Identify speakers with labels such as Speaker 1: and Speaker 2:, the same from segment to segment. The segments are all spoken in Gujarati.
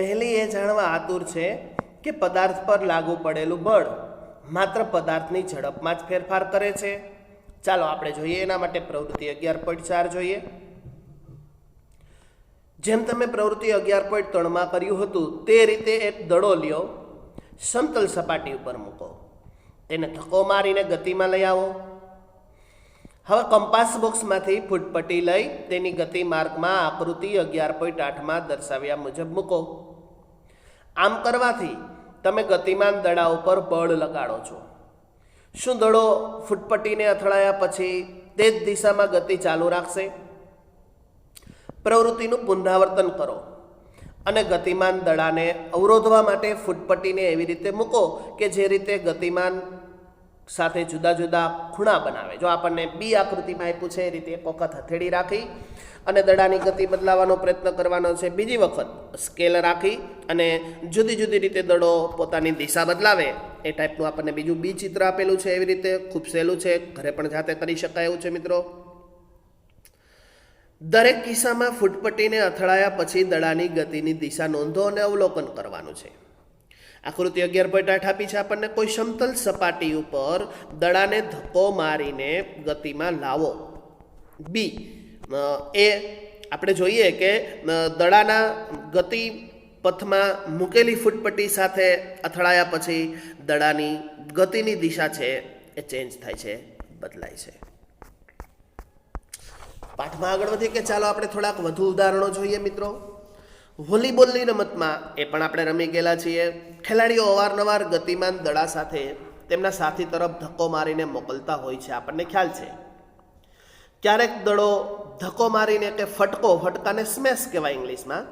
Speaker 1: પહેલી એ જાણવા આતુર છે કે પદાર્થ પર લાગુ પડેલું બળ માત્ર પદાર્થની ઝડપમાં જ ફેરફાર કરે છે. ચાલો આપણે જોઈએ એના માટે પ્રવૃત્તિ 11.4 જોઈએ. જેમ તમે પ્રવૃત્તિ 11.3 કર્યું હતું તે રીતે એક દડો લ્યો, સમતલ સપાટી ઉપર મૂકો, તેને ધક્કો મારીને ગતિમાં લઈ આવો. હવે કંપાસ બોક્સમાંથી ફૂટપટ્ટી લઈ તેની ગતિ માર્ગમાં આકૃતિ 11.8 દર્શાવ્યા મુજબ મૂકો. આમ કરવાથી તમે ગતિમાન દડા ઉપર બળ લગાડો છો. શું દડો ફૂટપટ્ટીને અથડાયા પછી તે જ દિશામાં ગતિ ચાલુ રાખશે? પ્રવૃત્તિનું પુનરાવર્તન કરો અને ગતિમાન દડાને અવરોધવા માટે ફૂટપટ્ટીને એવી રીતે મૂકો કે જે રીતે ગતિમાન સાથે જુદા જુદા ખૂણા બનાવે. જો આપણને બી આકૃતિમાં આપ્યું છે એ રીતે એક વખત હથેળી રાખી અને દડાની ગતિ બદલાવવાનો પ્રયત્ન કરવાનો છે. બીજી વખત સ્કેલ રાખી અને જુદી જુદી રીતે દડો પોતાની દિશા બદલાવે એ ટાઈપનું આપણને બીજું બી ચિત્ર આપેલું છે. એવી રીતે ખૂબ સહેલું છે, ઘરે પણ જાતે કરી શકાય એવું છે મિત્રો. દરેક કિસ્સામાં ફૂટપટ્ટીને અથડાયા પછી દડાની ગતિની દિશા નોંધો અને અવલોકન કરવાનું છે. આકૃતિ 11.8 આપી છે આપણને. કોઈ સમતલ સપાટી ઉપર દડાને ધક્કો મારીને ગતિમાં લાવો. બી એ આપણે જોઈએ કે દડાના ગતિ પથમાં મૂકેલી ફૂટપટ્ટી સાથે અથડાયા પછી દડાની ગતિની દિશા છે એ ચેન્જ થાય છે, બદલાય છે. પાઠમાં આગળ વધીએ કે ચાલો આપણે થોડાક વધુ ઉદાહરણો જોઈએ મિત્રો. વોલીબોલની રમતમાં એ પણ આપણે રમી ગયેલા છીએ. ખેલાડીઓ અવારનવાર ગતિમાન દડા સાથે તેમના સાથી તરફ ધક્કો મારીને મોકલતા હોય છે, આપણને ખ્યાલ છે. ક્યારેક દડો ધક્કો મારીને કે ફટકાને સ્મેશ કહેવાય ઇંગ્લિશમાં,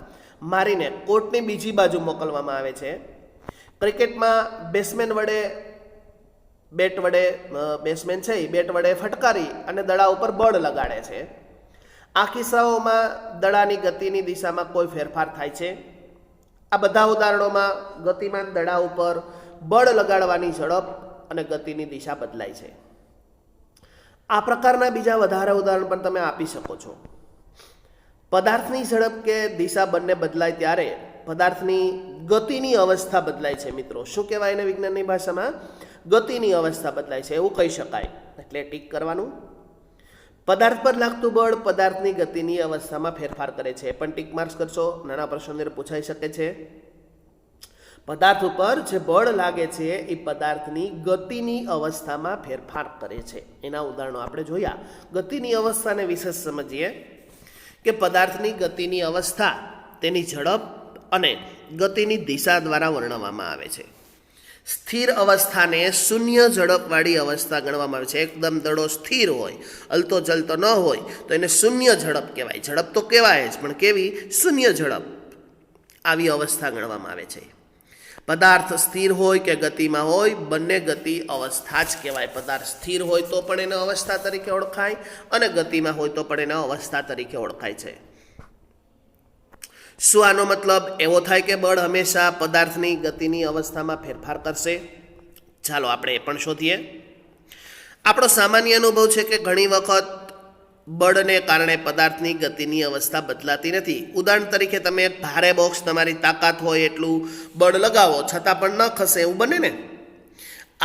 Speaker 1: મારીને કોર્ટની બીજી બાજુ મોકલવામાં આવે છે. ક્રિકેટમાં બેટ્સમેન છે એ બેટ વડે ફટકારી અને દડા ઉપર બળ લગાડે છે. આ કિસ્સાઓમાં દડાની ગતિની દિશામાં કોઈ ફેરફાર થાય છે? આ બધા ઉદાહરણોમાં ગતિમાન દડા ઉપર બળ લગાડવાની ઝડપ અને ગતિની દિશા બદલાય છે. આ પ્રકારના બીજા વધારે ઉદાહરણ પણ તમે આપી શકો છો. પદાર્થની ઝડપ કે દિશા બંને બદલાય ત્યારે પદાર્થની ગતિની અવસ્થા બદલાય છે મિત્રો. શું કહેવાય એને વિજ્ઞાનની ભાષામાં? ગતિની અવસ્થા બદલાય છે એવું કહી શકાય. એટલે ટીક કરવાનું. પદાર્થ પર લાગતું બળ પદાર્થની ગતિની અવસ્થામાં ફેરફાર કરે છે, પણ ટીક માર્ક્સ કરશો, નાના પ્રશ્નોની પૂછાઈ શકે છે. પદાર્થ ઉપર જે બળ લાગે છે એ પદાર્થની ગતિની અવસ્થામાં ફેરફાર કરે છે. એના ઉદાહરણો આપણે જોયા. ગતિની અવસ્થાને વિશેષ સમજીએ કે પદાર્થની ગતિની અવસ્થા તેની ઝડપ અને ગતિની દિશા દ્વારા વર્ણવવામાં આવે છે. સ્થિર અવસ્થાને શૂન્ય ઝડપવાળી અવસ્થા ગણવામાં આવે છે. એકદમ દડો સ્થિર હોય, હલતો ચલતો ન હોય તો એને શૂન્ય ઝડપ કહેવાય. ઝડપ તો કહેવાય જ, પણ કેવી? શૂન્ય ઝડપ. આવી અવસ્થા ગણવામાં આવે છે. પદાર્થ સ્થિર હોય કે ગતિમાં હોય, બંને ગતિ અવસ્થા જ કહેવાય. પદાર્થ સ્થિર હોય તો પણ એને અવસ્થા તરીકે ઓળખાય અને ગતિમાં હોય તો પણ એને અવસ્થા તરીકે ઓળખાય છે. શું આનો મતલબ એવો થાય કે બળ હંમેશા પદાર્થની ગતિની અવસ્થામાં ફેરફાર કરશે? ચાલો આપણે એ પણ શોધીએ. આપણો સામાન્ય અનુભવ છે કે ઘણી વખત બળને કારણે પદાર્થની ગતિની અવસ્થા બદલાતી નથી. ઉદાહરણ તરીકે તમે એક ભારે બોક્સ તમારી તાકાત હોય એટલું બળ લગાવો છતાં પણ ન ખસે, એવું બને ને?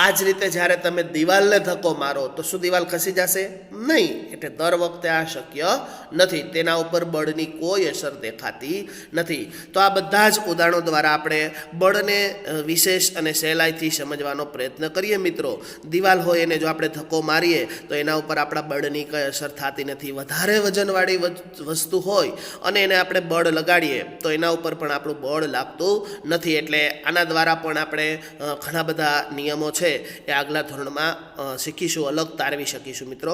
Speaker 1: આ જ રીતે જ્યારે તમે દિવાલને ધક્કો મારો તો શું દિવાલ ખસી જશે? નહીં. એટલે દર વખતે આ શક્ય નથી. તેના ઉપર બળની કોઈ અસર દેખાતી નથી. તો આ બધા જ ઉદાહરણો દ્વારા આપણે બળને વિશેષ અને સહેલાઈથી સમજવાનો પ્રયત્ન કરીએ મિત્રો. દિવાલ હોય એને જો આપણે ધક્કો મારીએ તો એના ઉપર આપણા બળની કંઈ અસર થતી નથી. વધારે વજનવાળી વસ્તુ હોય અને એને આપણે બળ લગાડીએ તો એના ઉપર પણ આપણું બળ લાગતું નથી. એટલે આના દ્વારા પણ આપણે ઘણા બધા નિયમો છે એ આગલા ધોરણમાં શીખીશું, અલગ તારવી શકીશું મિત્રો.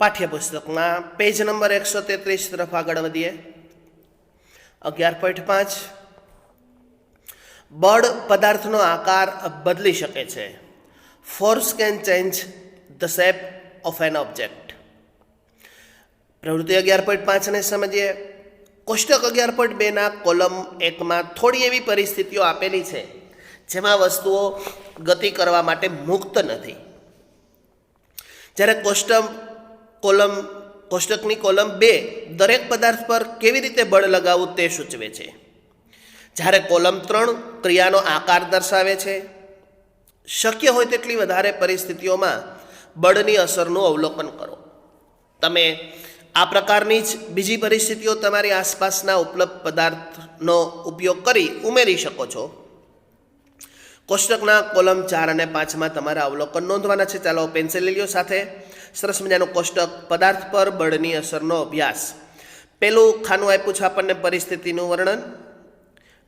Speaker 1: પાઠ્યપુસ્તકમાં પેજ નંબર 133 તરફ આગળ વધીએ. 11.5 બળ પદાર્થનો આકાર બદલી શકે છે. Force can change the shape of N object. પ્રવૃત્તિ 11.5 ને સમજીએ. કોષ્ટક 11.2 કોલમ 1માં થોડી એવી પરિસ્થિતિઓ આપેલી છે જેમાં વસ્તુઓ ગતિ કરવા માટે મુક્ત નથી. જ્યારે કોષ્ટક કોલમ કોષ્ટકની કોલમ 2 દરેક પદાર્થ પર કેવી રીતે બળ લગાવવું તે સૂચવે છે, જ્યારે કોલમ 3 ક્રિયાનો આકાર દર્શાવે છે. શક્ય હોય તેટલી વધારે પરિસ્થિતિઓમાં બળની અસરનું અવલોકન કરો. તમે આ પ્રકારની જ બીજી પરિસ્થિતિઓ તમારી આસપાસના ઉપલબ્ધ પદાર્થનો ઉપયોગ કરી ઉમેરી શકો છો. કોષ્ટકના કોલમ 4 અને 5માં તમારા અવલોકન નોંધવાના છે. ચાલો પેન્સિલ લઈ લો સાથે. સરસ મજાનું કોષ્ટક પદાર્થ પર બળની અસરનો અભ્યાસ. પેલું ખાનું આપ્યું છે આપણને પરિસ્થિતિનું વર્ણન.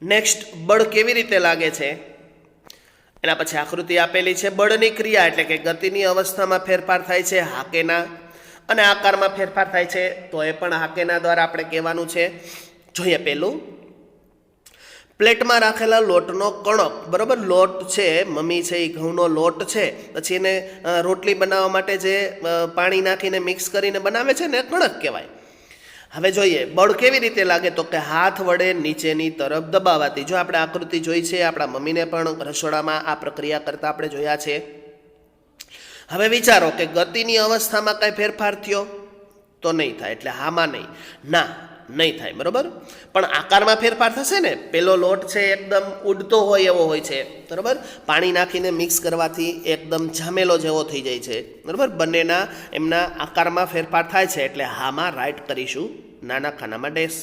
Speaker 1: નેક્સ્ટ બળ કેવી રીતે લાગે છે, એના પછી આકૃતિ આપેલી છે. બળની ક્રિયા એટલે કે ગતિની અવસ્થામાં ફેરફાર થાય છે, હા કે ના, અને આકારમાં ફેરફાર થાય છે તો એ પણ હા કે ના દ્વારા આપણે કહેવાનું છે. જોઈએ પેલું, પ્લેટમાં રાખેલા લોટનો કણક, બરાબર, લોટ છે, મમ્મી છે એ ઘઉંનો લોટ છે, પછી એને રોટલી બનાવવા માટે જે પાણી નાખીને મિક્સ કરીને બનાવે છે ને, કણક કહેવાય. હવે જોઈએ બળ કેવી રીતે લાગે, તો કે હાથ વડે નીચેની તરફ દબાવાથી. જો આપણે આકૃતિ જોઈ છે, આપણા મમ્મીને પણ રસોડામાં આ પ્રક્રિયા કરતા આપણે જોયા છે. હવે વિચારો કે ગતિની અવસ્થામાં કાંઈ ફેરફાર થયો તો નહીં થાય, એટલે હામાં નહીં, ના નહીં થાય, બરાબર. પણ આકારમાં ફેરફાર થશે ને. પેલો લોટ છે એકદમ ઉડતો હોય એવો હોય છે, બરાબર, પાણી નાખીને મિક્સ કરવાથી એકદમ જામેલો જેવો થઈ જાય છે, બરાબર. બંનેના એમના આકારમાં ફેરફાર થાય છે, એટલે હામાં રાઈટ કરીશું, નાના ખાનામાં ડેશ.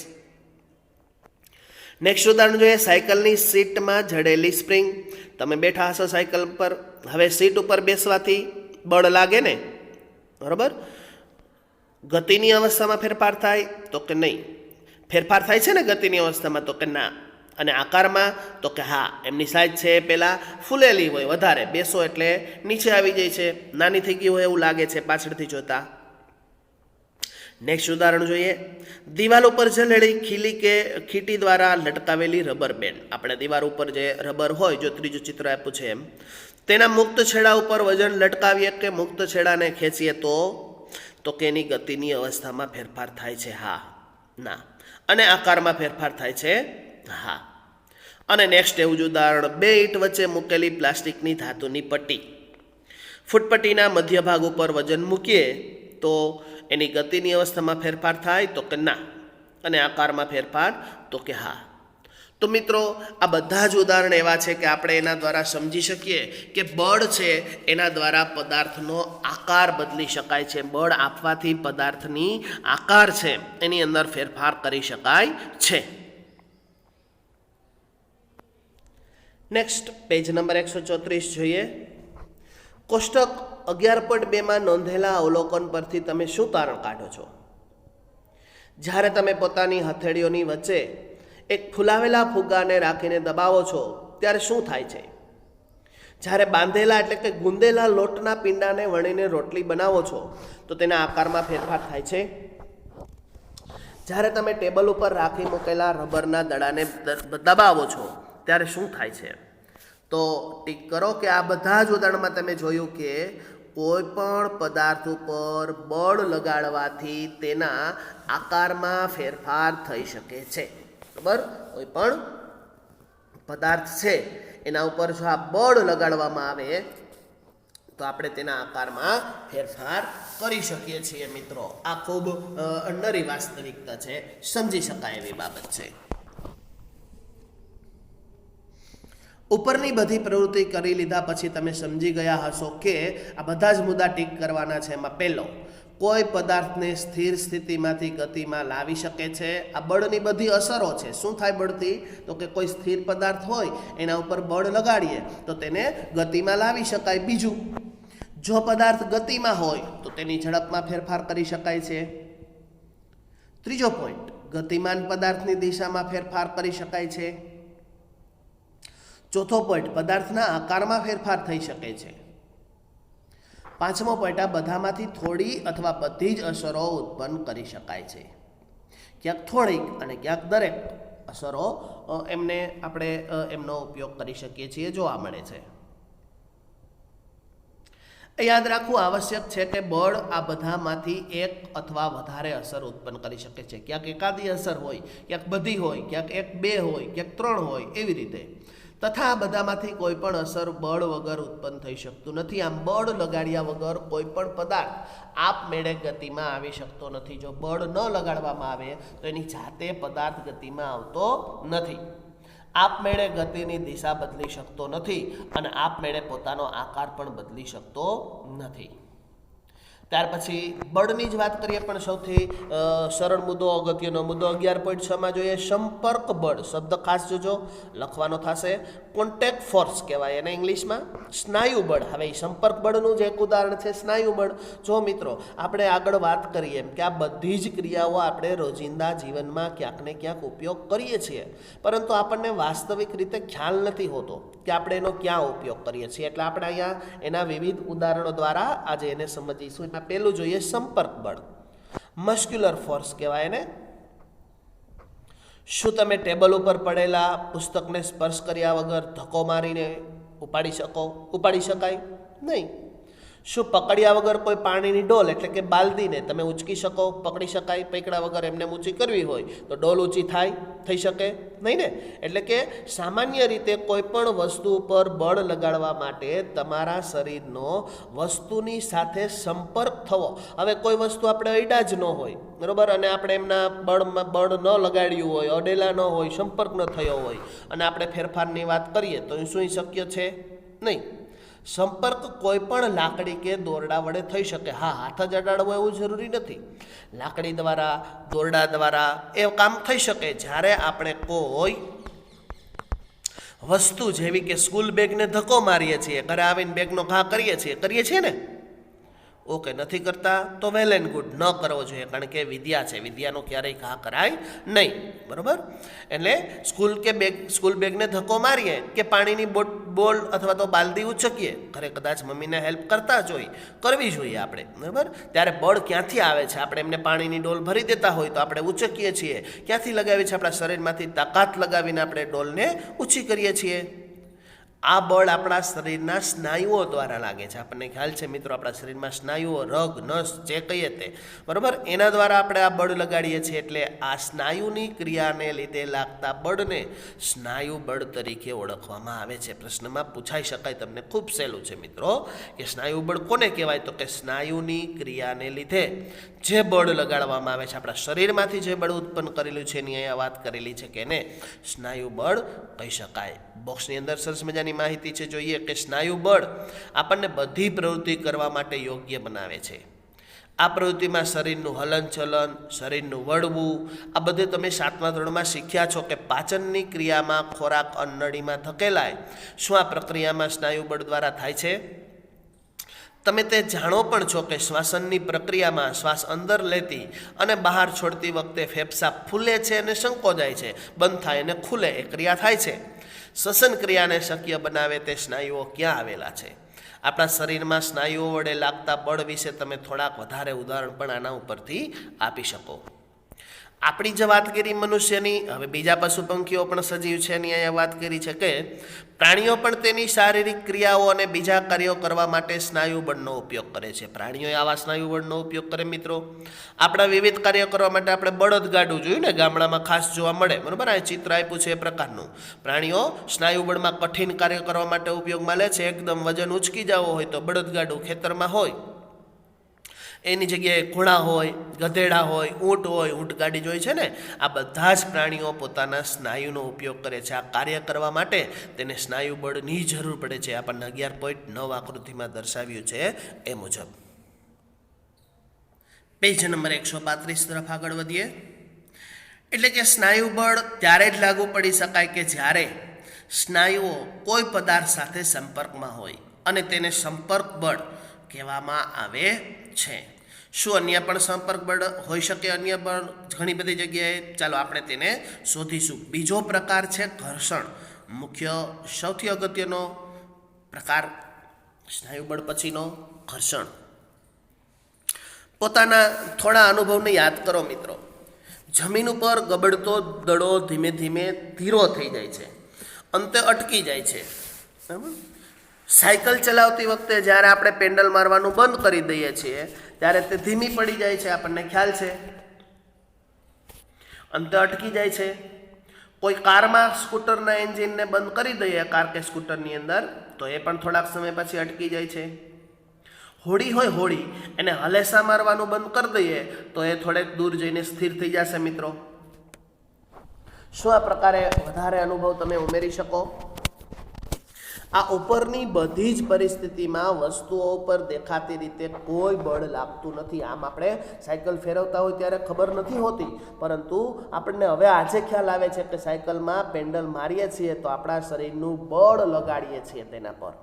Speaker 1: નેક્સ્ટ ઉદાહરણ જોઈએ. સાયકલની સીટમાં જડેલી સ્પ્રિંગ. તમે બેઠા હશો સાયકલ પર, હવે સીટ ઉપર બેસવાથી બળ લાગે ને, બરાબર. ગતિની અવસ્થામાં ફેરફાર થાય તો કે નહીં. ફેરફાર થાય છે ને ગતિની અવસ્થામાં, તો કે ના. અને આકારમાં તો કે હા. એમની સાઈઝ છે પહેલાં ફૂલેલી હોય, વધારે બેસો એટલે નીચે આવી જાય છે, નાની થઈ ગઈ હોય એવું લાગે છે પાછળથી જોતા. નેક્સ્ટ ઉદાહરણ જોઈએ. દિવાલ ઉપર જલેલી ખીલી કે ખીટી દ્વારા લટકાવેલી રબર બેન્ડ. આપણે દિવાલ ઉપર જે રબર હોય, જો ત્રીજું ચિત્ર આપ્યું છે એમ, તેના મુક્ત છેડા ઉપર વજન લટકાવીએ કે મુક્ત છેડાને ખેંચીએ તો કે એની ગતિની અવસ્થામાં ફેરફાર થાય છે, હા, ના. અને આકારમાં ફેરફાર થાય છે, હા. અને નેક્સ્ટ એવું જ ઉદાહરણ. 2 ઈંટ વચ્ચે મૂકેલી પ્લાસ્ટિકની ધાતુની પટ્ટી. ફૂટપટ્ટીના મધ્ય ભાગ ઉપર વજન મૂકીએ તો એની ગતિની અવસ્થામાં ફેરફાર થાય તો કે ના, અને આકારમાં ફેરફાર તો કે હા. તો મિત્રો, આ બધા જ ઉદાહરણ એવા છે કે આપણે એના દ્વારા સમજી શકીએ કે બળ છે એના દ્વારા પદાર્થનો આકાર બદલી શકાય છે. બળ આપવાથી પદાર્થની આકાર છે એની અંદર ફેરફાર કરી શકાય છે. નેક્સ્ટ પેજ નંબર 134 જોઈએ. કોષ્ટક 11.2માં નોંધેલા અવલોકન પરથી તમે શું તારણ કાઢો છો? જ્યારે તમે પોતાની હથેળીઓની વચ્ચે એક ફૂલાવેલા ફુગ્ગાને રાખીને દબાવો છો ત્યારે શું થાય છે? જ્યારે બાંધેલા એટલે કે ગુંદેલા લોટના પીંડાને વણીને રોટલી બનાવો છો તો તેના આકારમાં ફેરફાર થાય છે. જ્યારે તમે ટેબલ ઉપર રાખી મૂકેલા રબરના દડાને દબાવો છો ત્યારે શું થાય છે? તો ટીક કરો કે આ બધા જ ઉદાહરણમાં તમે જોયું કે કોઈ પણ પદાર્થ ઉપર બળ લગાડવાથી તેના આકારમાં ફેરફાર થઈ શકે છે, બરાબર. કોઈ પણ પદાર્થ છે એના ઉપર જો આ બળ લગાડવામાં આવે તો આપણે તેના આકારમાં ફેરફાર કરી શકીએ છીએ. મિત્રો, આ ખૂબ નરી વાસ્તવિકતા છે, સમજી શકાય એવી બાબત છે. ઉપરની બધી પ્રવૃત્તિ કરી લીધા પછી તમે સમજી ગયા હશો કે આ બધા જ મુદ્દા ટીક કરવાના છે. એમાં પહેલો, કોઈ પદાર્થને સ્થિર સ્થિતિમાંથી ગતિમાં લાવી શકે છે. આ બળની બધી અસરો છે. શું થાય બળથી? તો કે કોઈ સ્થિર પદાર્થ હોય એના ઉપર બળ લગાડીએ તો તેને ગતિમાં લાવી શકાય. બીજું, જો પદાર્થ ગતિમાં હોય તો તેની ઝડપમાં ફેરફાર કરી શકાય છે. ત્રીજો પોઈન્ટ, ગતિમાન પદાર્થની દિશામાં ફેરફાર કરી શકાય છે. ચોથો પોઈન્ટ, પદાર્થના આકારમાં ફેરફાર થઈ શકે છે. પાંચમો પોઈન્ટ, આ બધામાંથી થોડી અથવા બધી જ અસરો ઉત્પન્ન કરી શકાય છે. ક્યાંક થોડીક અને ક્યાંક દરેક અસરો એમને આપણે એમનો ઉપયોગ કરી શકીએ છીએ, જોવા મળે છે. યાદ રાખવું આવશ્યક છે કે બળ આ બધામાંથી એક અથવા વધારે અસર ઉત્પન્ન કરી શકે છે. ક્યાંક એકાદી અસર હોય, ક્યાંક બધી હોય, ક્યાંક 1, 2 હોય, ક્યાંક 3 હોય, એવી રીતે. તથા આ બધામાંથી કોઈ પણ અસર બળ વગર ઉત્પન્ન થઈ શકતું નથી. આમ બળ લગાડ્યા વગર કોઈ પણ પદાર્થ આપમેળે ગતિમાં આવી શકતો નથી. જો બળ ન લગાડવામાં આવે તો એની જાતે પદાર્થ ગતિમાં આવતો નથી. આપમેળે ગતિની દિશા બદલી શકતો નથી અને આપમેળે પોતાનો આકાર પણ બદલી શકતો નથી. ત્યાર પછી બળની જ વાત કરીએ, પણ સૌથી સરળ મુદ્દો, અગત્યનો મુદ્દો 11.6માં જોઈએ. સંપર્ક બળ શબ્દ ખાસ જોજો, લખવાનો થશે. કોન્ટેક્ટ ફોર્સ કહેવાય એને ઇંગ્લિશમાં. સ્નાયુ બળ, હવે સંપર્ક બળનું જ એક ઉદાહરણ છે સ્નાયુ બળ. જો મિત્રો આપણે આગળ વાત કરીએ એમ કે આ બધી જ ક્રિયાઓ આપણે રોજિંદા જીવનમાં ક્યાંક ને ક્યાંક ઉપયોગ કરીએ છીએ, પરંતુ આપણને વાસ્તવિક રીતે ખ્યાલ નથી હોતો કે આપણે એનો ક્યાં ઉપયોગ કરીએ છીએ. એટલે આપણે અહીંયા એના વિવિધ ઉદાહરણો દ્વારા આજે એને સમજીશું. એમાં પહેલું જોઈએ સંપર્ક બળ. મસ્ક્યુલર ફોર્સ કહેવાય એને. શું તમે ટેબલ ઉપર પડેલા પુસ્તકને સ્પર્શ કર્યા વગર ધક્કો મારીને ઉપાડી શકાય? નહીં. શું પકડ્યા વગર કોઈ પાણીની ડોલ એટલે કે બાલદીને તમે ઉંચકી શકો, પકડી શકાય? પકડ્યા વગર એમને ઊંચી કરવી હોય તો ડોલ ઊંચી થઈ શકે નહીં ને. એટલે કે સામાન્ય રીતે કોઈ પણ વસ્તુ ઉપર બળ લગાડવા માટે તમારા શરીરનો વસ્તુની સાથે સંપર્ક થવો. હવે કોઈ વસ્તુ આપણે અડ્યા જ ન હોય, બરાબર, અને આપણે એમના બળ ન લગાડ્યું હોય, અડેલા ન હોય, સંપર્ક ન થયો હોય અને આપણે ફેરફારની વાત કરીએ તો શું શક્ય છે? નહીં. સંપર્ક કોઈ પણ લાકડી કે દોરડા વડે થઈ શકે. હા, હાથ જ અડાડવો એવું જરૂરી નથી. લાકડી દ્વારા, દોરડા દ્વારા એ કામ થઈ શકે. જ્યારે આપણે કોઈ વસ્તુ જેવી કે સ્કૂલ બેગને ધક્કો મારીએ છીએ, ઘરે આવીને બેગનો ઘા કરીએ છીએ ને? ઓકે, નથી કરતા તો વેલ એન્ડ ગુડ, ન કરવો જોઈએ, કારણ કે વિદ્યા છે, વિદ્યાનો ક્યારેય ઘા કરાય નહીં, બરાબર. એટલે સ્કૂલ બેગને ધક્કો મારીએ કે પાણીની બોલ અથવા તો બાલદી ઉચકીએ, ઘરે કદાચ મમ્મીને હેલ્પ કરવી જોઈએ આપણે, બરાબર. ત્યારે બળ ક્યાંથી આવે છે? આપણે એમને પાણીની ડોલ ભરી દેતા હોય તો આપણે ઉચકીએ છીએ. ક્યાંથી લગાવીએ છીએ? આપણા શરીરમાંથી તાકાત લગાવીને આપણે ડોલને ઊંચી કરીએ છીએ. આ બળ આપણા શરીરના સ્નાયુઓ દ્વારા લાગે છે. આપણને ખ્યાલ છે મિત્રો, આપણા શરીરમાં સ્નાયુઓ, રગ, નસ જે કહીએ તે, બરાબર, એના દ્વારા આપણે આ બળ લગાડીએ છીએ. એટલે આ સ્નાયુની ક્રિયાને લીધે લાગતા બળને સ્નાયુ બળ તરીકે ઓળખવામાં આવે છે. પ્રશ્નમાં પૂછાઈ શકાય તમને, ખૂબ સહેલું છે મિત્રો, કે સ્નાયુ બળ કોને કહેવાય? તો કે સ્નાયુની ક્રિયાને લીધે જે બળ લગાડવામાં આવે છે, આપણા શરીરમાંથી જે બળ ઉત્પન્ન કરેલું છે એની અહીંયા વાત કરેલી છે કે એને સ્નાયુ બળ કહી શકાય. બોક્સની અંદર સરસ મજાની માહિતી છે, જોઈએ કે સ્નાયુ બળ આપણને બધી પ્રવૃત્તિ કરવા માટે યોગ્ય બનાવે છે. આ પ્રવૃત્તિમાં શરીરનું હલનચલન, શરીરનું વળવું, આ બધે તમે 7મા ધોરણમાં શીખ્યા છો કે પાચનની ક્રિયામાં ખોરાક અન્નનળીમાં ધકેલાય. શું આ પ્રક્રિયામાં સ્નાયુ બળ દ્વારા થાય છે? તમે તે જાણો પણ છો કે શ્વાસનની પ્રક્રિયામાં શ્વાસ અંદર લેતી અને બહાર છોડતી વખતે ફેફસા ફૂલે છે અને સંકોચાય છે, બંધ થાય અને ખુલે, એ ક્રિયા થાય છે. શ્વસન ક્રિયાને શક્ય બનાવે તે સ્નાયુઓ ક્યાં આવેલા છે? આપણા શરીરમાં સ્નાયુઓ વડે લાગતા બળ વિશે તમે થોડાક વધારે ઉદાહરણ પણ આના ઉપરથી આપી શકો. આપણી જે વાત કરી મનુષ્યની, હવે બીજા પશુ પંખીઓ પણ સજીવ છે એની અહીંયા વાત કરી છે કે પ્રાણીઓ પણ તેની શારીરિક ક્રિયાઓ અને બીજા કાર્યો કરવા માટે સ્નાયુ બળનો ઉપયોગ કરે છે. પ્રાણીઓ આવા સ્નાયુ બળનો ઉપયોગ કરે મિત્રો. આપણા વિવિધ કાર્યો કરવા માટે આપણે બળદગાડું જોયું ને, ગામડામાં ખાસ જોવા મળે, બરાબર. આ ચિત્ર આપ્યું છે એ પ્રકારનું. પ્રાણીઓ સ્નાયુ બળમાં કઠિન કાર્ય કરવા માટે ઉપયોગમાં લે છે. એકદમ વજન ઉચકી જવો હોય તો બળદગાડું ખેતરમાં હોય, એની જગ્યાએ ઘોડા હોય, ગધેડા હોય, ઊંટ હોય, ઊંટગાડી જોઈ છે ને. આ બધા જ પ્રાણીઓ પોતાના સ્નાયુનો ઉપયોગ કરે છે. આ કાર્ય કરવા માટે તેને સ્નાયુ બળની જરૂર પડે છે. આપણને 11.9 આકૃતિમાં દર્શાવ્યું છે એ મુજબ. પેજ નંબર 135 તરફ આગળ વધીએ. એટલે કે સ્નાયુ બળ ત્યારે જ લાગુ પડી શકાય કે જ્યારે સ્નાયુઓ કોઈ પદાર્થ સાથે સંપર્કમાં હોય અને તેને સંપર્ક બળ કહેવામાં આવે છે. શું અન્ય પણ સંપર્ક બળ હોઈ શકે? અન્ય બળ ઘણી બધી જગ્યાએ, ચાલો આપણે તેને શોધીશું. બીજો પ્રકાર છે ઘર્ષણ. મુખ્ય સૌથી અગત્યનો પ્રકાર સ્નાયુ બળ પછીનો ઘર્ષણ. પોતાના થોડા અનુભવને યાદ કરો મિત્રો. જમીન ઉપર ગબડતો દડો ધીમે ધીમે ધીરો થઈ જાય છે, અંતે અટકી જાય છે, બરાબર. સાયકલ ચલાવતી વખતે જ્યારે આપણે પેન્ડલ મારવાનું બંધ કરી દઈએ છીએ ત્યારે તે ધીમી પડી જાય છે, આપણને ખ્યાલ છે, અંતે અટકી જાય છે. કોઈ કારમાં સ્કૂટરના એન્જિનને બંધ કરી દઈએ કાર કે સ્કૂટરની અંદર તો એ પણ થોડાક સમય પછી અટકી જાય છે. હોડી હોય હોડી, એને હલેસા મારવાનું બંધ કરી દઈએ તો એ થોડેક દૂર જઈને સ્થિર થઈ જશે. મિત્રો, શું આ પ્રકારે વધારે અનુભવ તમે ઉમેરી શકો? આ ઉપરની બધી જ પરિસ્થિતિમાં વસ્તુઓ ઉપર દેખાતી રીતે કોઈ બળ લાગતું નથી. આમ આપણે સાયકલ ફેરવતા હોય ત્યારે ખબર નથી હોતી, પરંતુ આપણને હવે આજે ખ્યાલ આવે છે કે સાયકલમાં પેન્ડલ મારીએ છીએ તો આપણા શરીરનું બળ લગાડીએ છીએ તેના પર.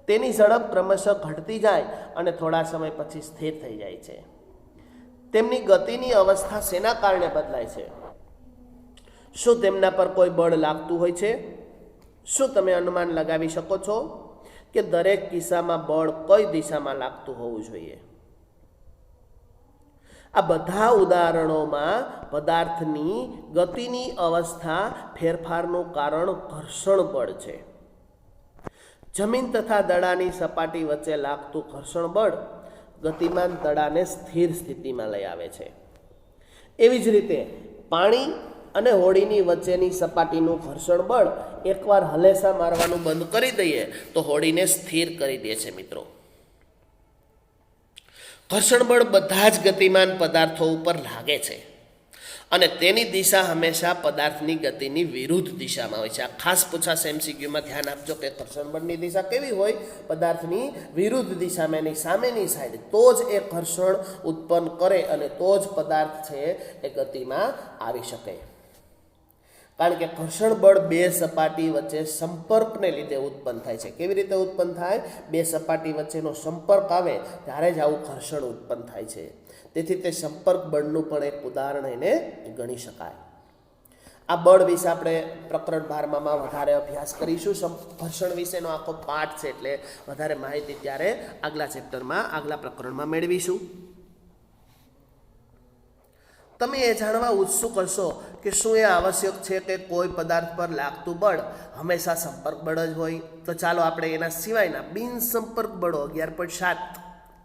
Speaker 1: તેની ઝડપ ક્રમશઃ ઘટતી જાય અને થોડા સમય પછી સ્થિર થઈ જાય છે. તેમની ગતિની અવસ્થા શેના કારણે બદલાય છે? શું તેમના પર કોઈ બળ લાગતું હોય છે? શું તમે અનુમાન લગાવી શકો છો કે દરેક કિસ્સામાં બળ કઈ દિશામાં લાગતું હોવું જોઈએ? આ બધા ઉદાહરણોમાં પદાર્થની ગતિની અવસ્થા ફેરફારનું કારણ ઘર્ષણ બળ છે. જમીન તથા દડાની સપાટી વચ્ચે લાગતું ઘર્ષણ બળ ગતિમાન દડાને સ્થિર સ્થિતિમાં લઈ આવે છે. એવી જ રીતે પાણી અને હોડીની વચ્ચેની સપાટીનું ઘર્ષણ બળ એકવાર હલેસા મારવાનું બંધ કરી દઈએ તો હોડીને સ્થિર કરી દે છે. મિત્રો, ઘર્ષણ બળ બધા જ ગતિમાન પદાર્થો ઉપર લાગે છે અને તેની દિશા હંમેશા પદાર્થની ગતિની વિરુદ્ધ દિશામાં હોય છે. આ ખાસ પૂછાશે MCQમાં, ધ્યાન આપજો કે ઘર્ષણ બળની દિશા કેવી હોય? પદાર્થની વિરુદ્ધ દિશામાં, એની સામેની સાઈડ. તો જ એ ઘર્ષણ ઉત્પન્ન કરે અને તો જ પદાર્થ છે એ ગતિમાં આવી શકે. કારણ કે ઘર્ષણ બળ બે સપાટી વચ્ચે સંપર્કને લીધે ઉત્પન્ન થાય છે. કેવી રીતે ઉત્પન્ન થાય? બે સપાટી વચ્ચેનો સંપર્ક આવે ત્યારે જ આવું ઘર્ષણ ઉત્પન્ન થાય છે. તેથી તે સંપર્ક બળનું પણ એક ઉદાહરણ એને ગણી શકાય. આ બળ વિશે આપણે પ્રકરણ 12માં વધારે અભ્યાસ કરીશું. ઘર્ષણ વિશેનો આખો પાઠ છે, એટલે વધારે માહિતી ત્યારે આગલા ચેપ્ટરમાં, આગલા પ્રકરણમાં મેળવીશું. તમે એ જાણવા ઉત્સુક હશો કે શું એ આવશ્યક છે કે કોઈ પદાર્થ પર લાગતું બળ હંમેશા સંપર્ક બળ જ હોય? તો ચાલો આપણે એના સિવાયના બિન સંપર્ક બળો 11.7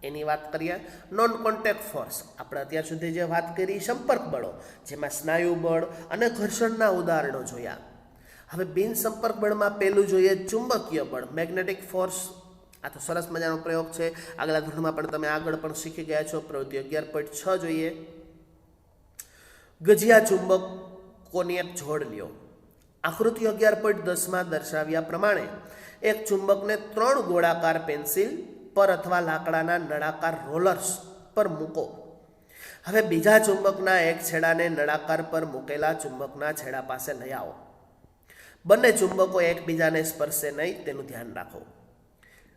Speaker 1: એની વાત કરીએ. નોન કોન્ટેક્ટ ફોર્સ, આપણે અત્યાર સુધી જે વાત કરી સંપર્ક બળો, જેમાં સ્નાયુ બળ અને ઘર્ષણના ઉદાહરણો જોયા. હવે બિન સંપર્ક બળમાં પહેલું જોઈએ ચુંબકીય બળ, મેગ્નેટિક ફોર્સ. આ તો સરસ મજાનો પ્રયોગ છે, આગલા ધોરણમાં પણ તમે આગળ પણ શીખી ગયા છો. પ્રવૃત્તિ 11.6 જોઈએ. ગજિયા ચુંબકોની એક જોડ લ્યો. આકૃતિ 11.10માં દર્શાવ્યા પ્રમાણે એક ચુંબકને 3 ગોળાકાર પેન્સિલ પર અથવા લાકડાના નળાકાર રોલર્સ પર મૂકો. હવે બીજા ચુંબકના એક છેડાને નળાકાર પર મૂકેલા ચુંબકના છેડા પાસે લઈ આવો. બંને ચુંબકો એકબીજાને સ્પર્શે નહીં તેનું ધ્યાન રાખો.